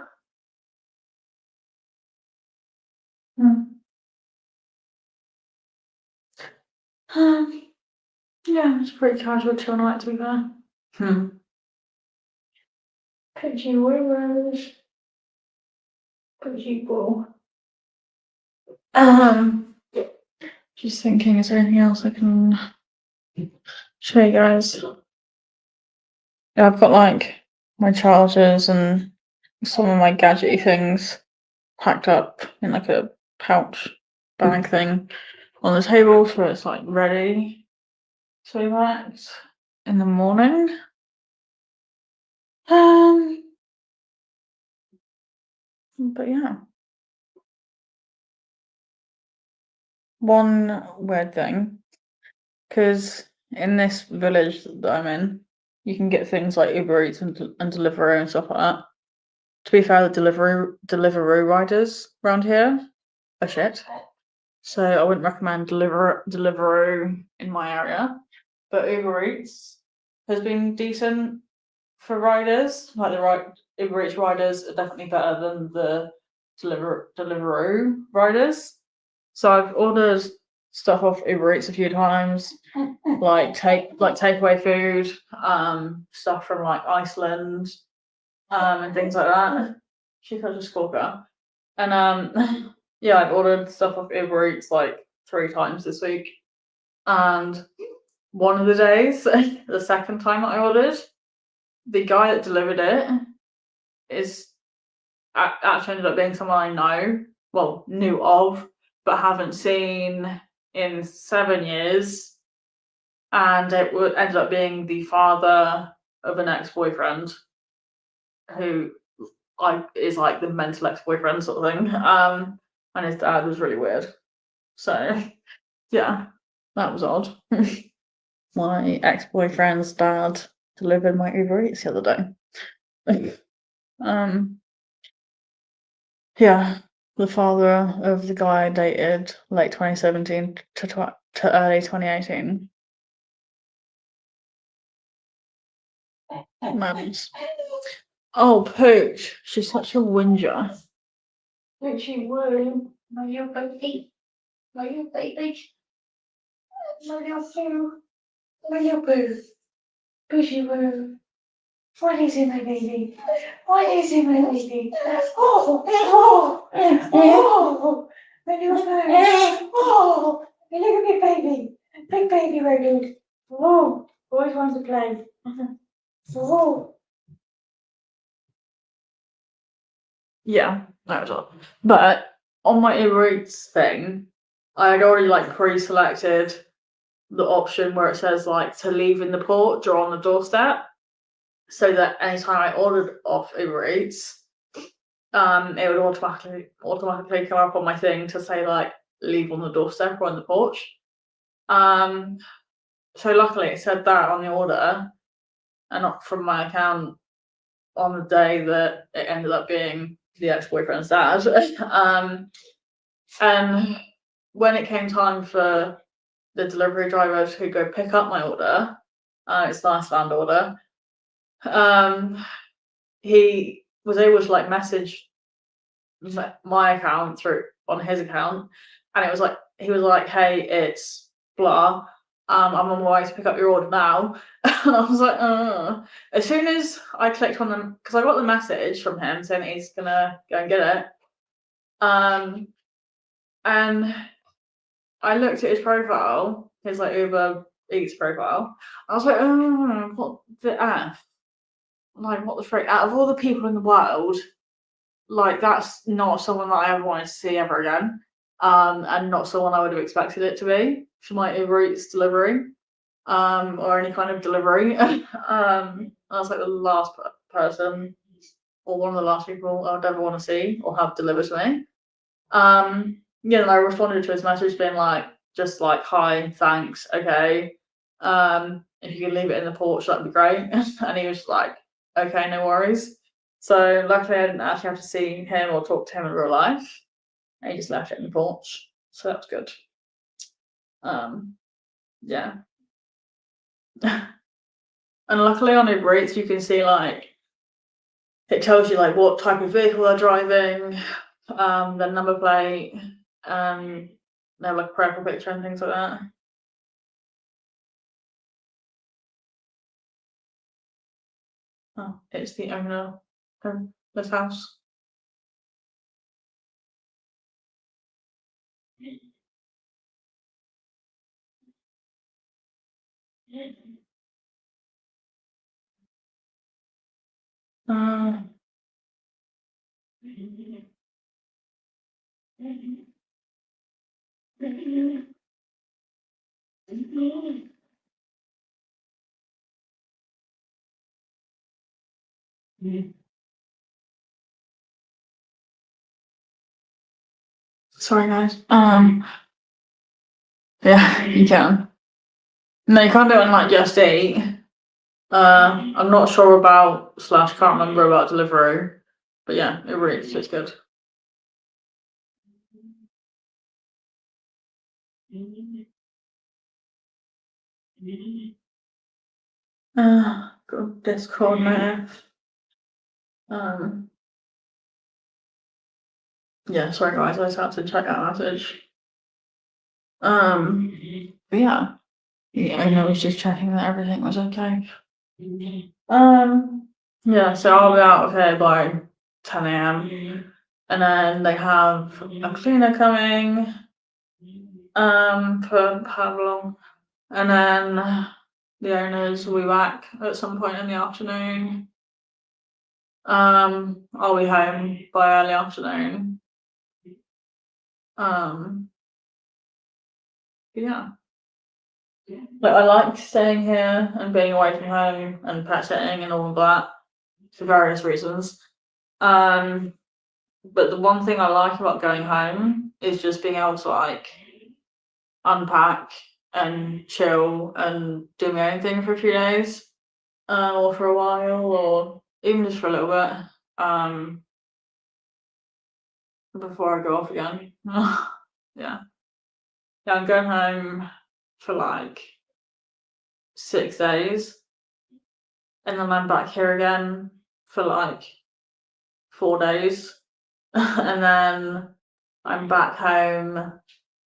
Yeah, it's a pretty casual chill night, to be fair. Pitchy woo woos. Pitchy boo. Just thinking, is there anything else I can show you guys? Yeah, I've got like my chargers and some of my gadgety things packed up in like a pouch bag thing on the table, so it's like ready to be packed in the morning. But yeah. One weird thing, because in this village that I'm in, you can get things like Uber Eats and Deliveroo and stuff like that. to be fair, the Deliveroo riders around here are shit. So I wouldn't recommend Deliveroo in my area. But Uber Eats has been decent for riders. Like Uber Eats riders are definitely better than the Deliveroo riders. So I've ordered stuff off Uber Eats a few times, like takeaway food, stuff from like Iceland, and things like that. She's such a stalker. And yeah, I've ordered stuff off Uber Eats like 3 times this week. And one of the days, the second time that I ordered, the guy that delivered it actually ended up being someone I knew of, but haven't seen in 7 years. And it ended up being the father of an ex-boyfriend who is like the mental ex-boyfriend sort of thing. And his dad was really weird. So yeah, that was odd. My ex-boyfriend's dad delivered my Uber Eats the other day. Yeah, the father of the guy I dated late 2017 to early 2018. Madness. Oh, Pooch, she's such a whinger. Poochie woo, my little baby, my little baby, my little poo, my little poo, Poochie woo. What is it, my baby? What is it, my baby? Oh, my little poo. Oh, you look at me, big baby, very good. Whoa, always wants to play. Whoa. Yeah, that was all. But on my Uber Eats thing, I had already like pre-selected the option where it says like to leave in the porch or on the doorstep, so that anytime I ordered off Uber Eats, it would automatically come up on my thing to say like leave on the doorstep or on the porch. So luckily it said that on the order, and not from my account on the day that it ended up being the ex-boyfriend's dad. And when it came time for the delivery driver to go pick up my order, it's an Iceland order, he was able to like message my account through on his account, and it was like he was like, "Hey, it's blah. I'm on my way to pick up your order now." And I was like, As soon as I clicked on them, because I got the message from him saying that he's gonna go and get it, and I looked at his profile, his like Uber Eats profile. I was like, what the f? Like, what the frick? Out of all the people in the world, like that's not someone that I ever wanted to see ever again, and not someone I would have expected it to be for my Uber Eats delivery, or any kind of delivery. I was like the last person, or one of the last people I would ever want to see or have delivered to me. Yeah, and I responded to his message being like, just like, hi, thanks, okay. If you could leave it in the porch, that'd be great. And he was like, okay, no worries. So luckily I didn't actually have to see him or talk to him in real life. And he just left it in the porch. So that's good. Yeah. And luckily on Uber Eats you can see like it tells you like what type of vehicle they're driving, the number plate, they have like a profile picture and things like that. Oh, it's the owner of this house. Uh, Sorry guys. Yeah, you can. No, you can't do it on like Just Eat. I'm not sure about / can't remember about Deliveroo. But yeah, it really tastes good. Got Discord now. Yeah, sorry guys, I just had to check that message. But yeah, I know, I was just checking that everything was okay. Yeah, so I'll be out of here by 10 a.m. and then they have a cleaner coming for how long, and then the owners will be back at some point in the afternoon. I'll be home by early afternoon. Yeah. Like, I like staying here and being away from home and pet sitting and all of that for various reasons. But the one thing I like about going home is just being able to like unpack and chill and do my own thing for a few days, or for a while, or even just for a little bit, before I go off again. Yeah. Yeah, I'm going home for like 6 days, and then I'm back here again for like 4 days, and then I'm back home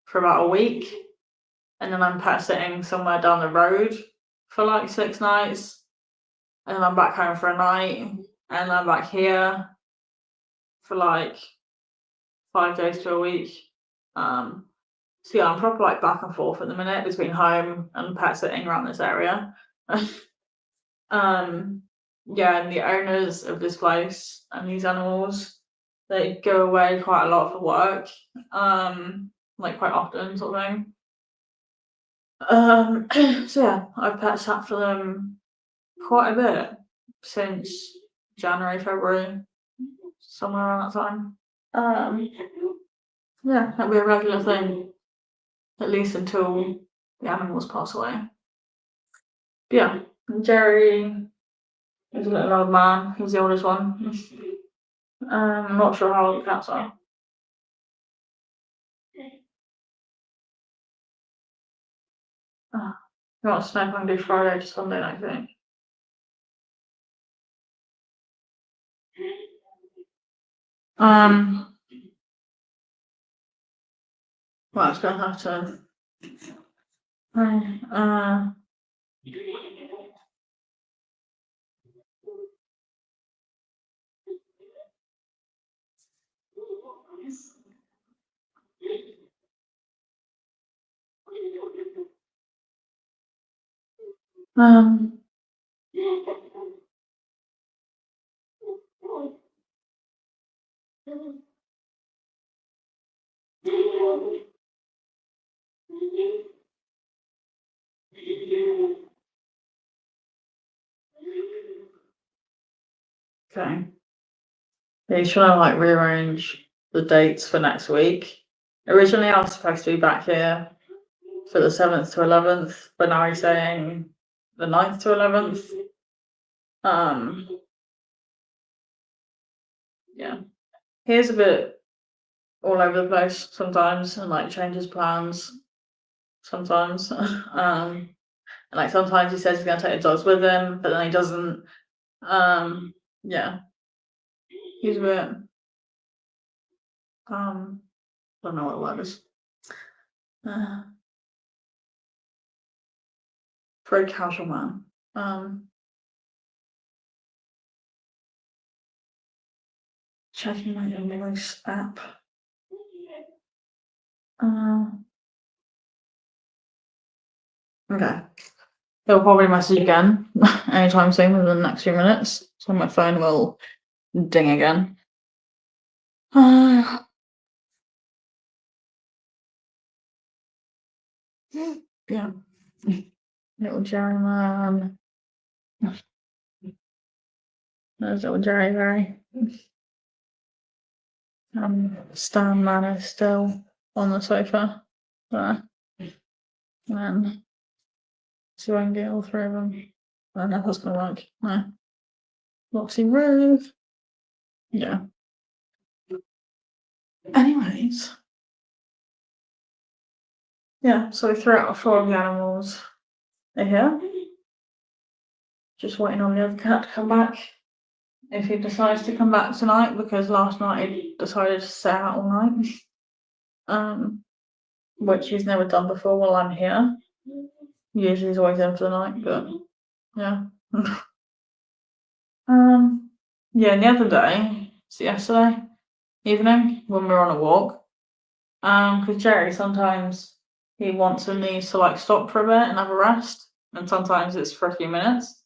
for about a week, and then I'm pet sitting somewhere down the road for like 6 nights, and then I'm back home for a night, and I'm back here for like 5 days to a week. So yeah, I'm probably like back and forth at the minute between home and pet sitting around this area. Yeah, and the owners of this place and these animals, they go away quite a lot for work, like quite often, sort of thing. So yeah, I've pet sat for them quite a bit since January, February, somewhere around that time. Yeah, that'll be a regular thing, at least until the animals pass away. But yeah, Jerry is a little old man. He's the oldest one. I'm not sure how old the cats are. You want to know if I can do Friday to Sunday night thing? Well, it's gonna have to. Okay. He's trying to like rearrange the dates for next week. Originally, I was supposed to be back here for the 7th to 11th, but now he's saying the 9th to 11th. Yeah. He's a bit all over the place sometimes and like changes plans sometimes. And like sometimes he says he's gonna take the dogs with him, but then he doesn't. Yeah. He's a bit I don't know what the word is. Very casual man. Checking my invoice app. Okay. He'll probably message again anytime soon within the next few minutes, so my phone will ding again. Yeah. Little Jerry man. There's little Jerry Very. Stan man is still on the sofa there. And then see if I can get all 3 of them. I don't know if that's gonna work. No. Loxy Rose. Yeah. Anyways. Yeah, so 3 out of 4 of the animals are here. Just waiting on the other cat to come back. If he decides to come back tonight, because last night he decided to stay out all night. Which he's never done before while I'm here. Usually he's always in for the night, but yeah. Yeah, and the other day, so yesterday evening, when we were on a walk, because Jerry sometimes he wants and needs to like stop for a bit and have a rest, and sometimes it's for a few minutes.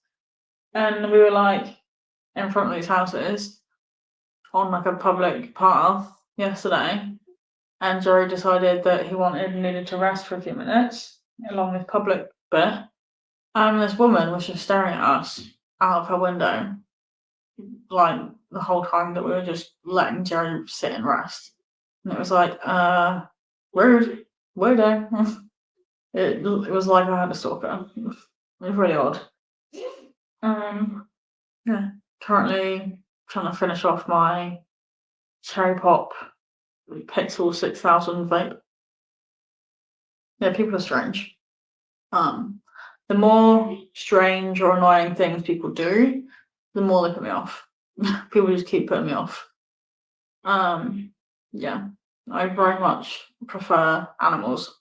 And we were like in front of these houses on like a public path yesterday, and Jerry decided that he needed to rest for a few minutes along this public bit. This woman was just staring at us out of her window, like the whole time that we were just letting Jerry sit and rest. And it was like, rude, weirdo. It was like I had a stalker. It was really odd. Yeah, currently trying to finish off my Cherry Pop Pixel 6000 vape. Yeah, people are strange. The more strange or annoying things people do, the more they put me off. People just keep putting me off. Yeah, I very much prefer animals.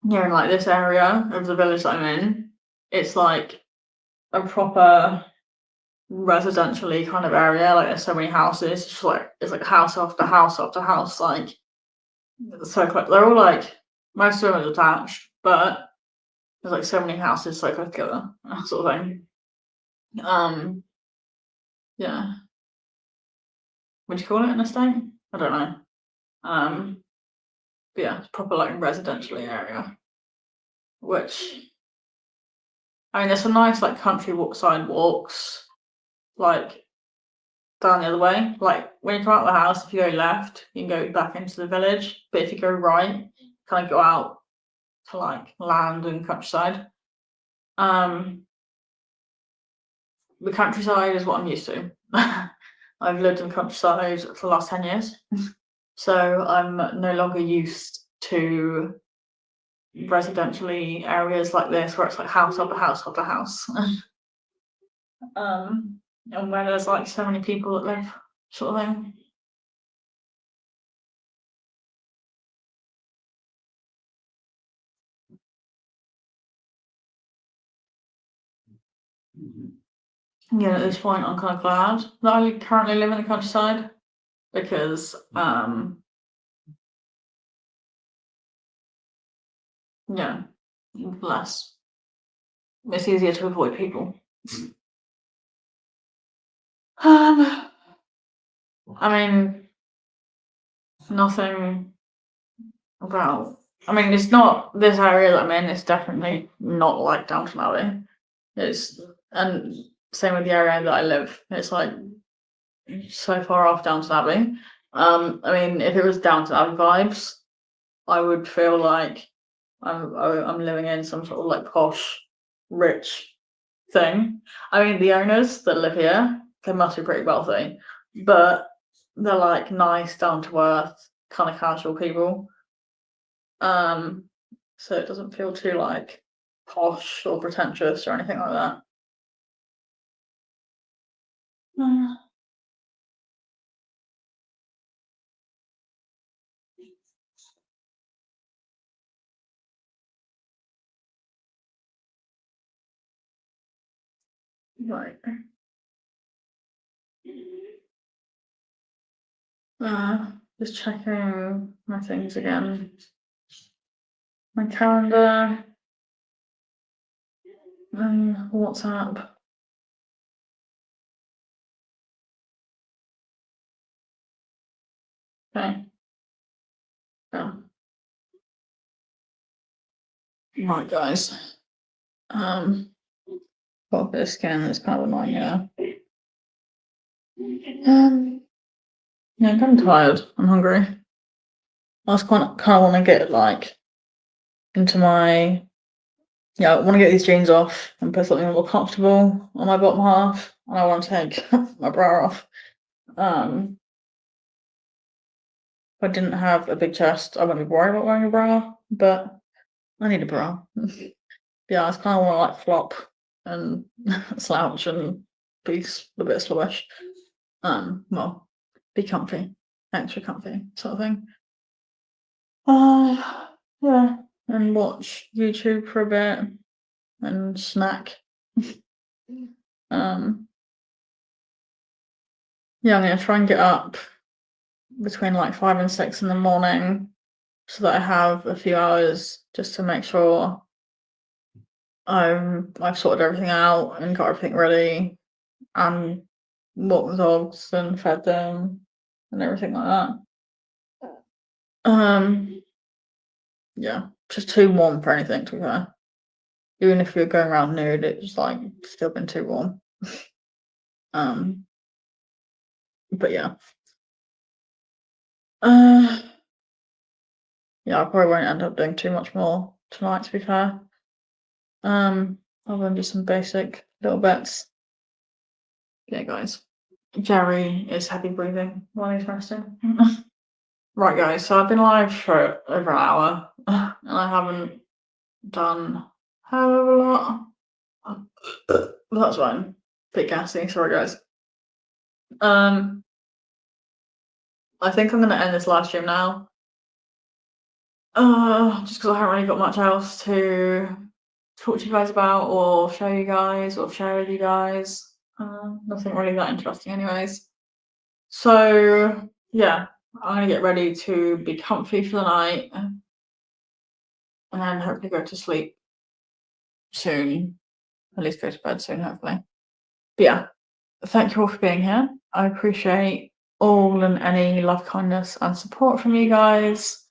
Yeah, in like this area of the village that I'm in, it's like a proper residentially kind of area. Like there's so many houses, it's like house after house after house. Like so, they're all like most of them are detached, but there's like so many houses so close together, that sort of thing. Yeah. Would you call it an estate? I don't know. But yeah, it's proper like residential area. Which I mean, there's some nice like country side walks, like down the other way. Like when you come out of the house, if you go left, you can go back into the village. But if you go right, kind of go out to like land and countryside. The countryside is what I'm used to. I've lived in the countryside for the last 10 years. So I'm no longer used to residentially areas like this where it's like house after house after house. And where there's like so many people that live, sort of thing. Yeah, at this point I'm kind of glad that I currently live in the countryside because yeah, less it's easier to avoid people. I mean, nothing about. I mean, it's not this area that I'm in. It's definitely not like Downton Abbey. It's and same with the area that I live. It's like so far off Downton Abbey. I mean, if it was Downton Abbey vibes, I would feel like I'm living in some sort of like posh, rich thing. I mean, the owners that live here, they must be pretty wealthy, but they're like nice, down to earth, kind of casual people. So it doesn't feel too like posh or pretentious or anything like that. Right. Just checking my things again. My calendar. WhatsApp. Okay. Yeah. Right, guys. Got this scan. It's kind of annoying. Yeah. Yeah, I'm kind of tired. I'm hungry. I was kind of want to get like into my, yeah, I want to get these jeans off and put something more comfortable on my bottom half, and I want to take my bra off. If I didn't have a big chest, I wouldn't be worried about wearing a bra, but I need a bra. Yeah, I kind of want to like flop and slouch and be a bit sluggish. Well, be comfy, extra comfy sort of thing. Yeah, and watch YouTube for a bit and snack. Yeah, I'm gonna try and get up between like 5 and 6 in the morning so that I have a few hours just to make sure I've sorted everything out and got everything ready and walked the dogs and fed them and everything like that. Yeah, just too warm for anything, to be fair. Even if you're going around nude, it's like still been too warm. But yeah. Yeah, I probably won't end up doing too much more tonight, to be fair. Other than just some basic little bits. Yeah, guys. Jerry is heavy breathing while he's resting. Right, guys, so I've been live for over an hour and I haven't done hell of a lot. But that's fine. Bit gassy, sorry guys. I think I'm gonna end this live stream now. Just because I haven't really got much else to talk to you guys about or show you guys or share with you guys. Nothing really that interesting anyways. So yeah, I'm gonna get ready to be comfy for the night and then hopefully go to sleep soon. At least go to bed soon, hopefully. But yeah, thank you all for being here. I appreciate all and any love, kindness and support from you guys.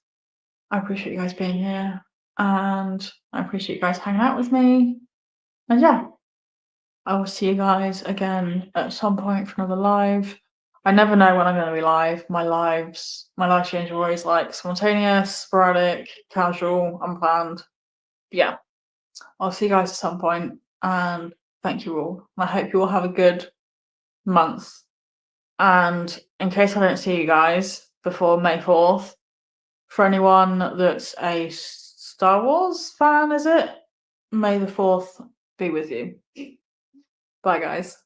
I appreciate you guys being here and I appreciate you guys hanging out with me. And yeah, I will see you guys again at some point for another live. I never know when I'm going to be live. My live streams are always like spontaneous, sporadic, casual, unplanned. But yeah, I'll see you guys at some point and thank you all. I hope you all have a good month. And in case I don't see you guys before May 4th, for anyone that's a Star Wars fan, is it? May the 4th be with you. Bye, guys.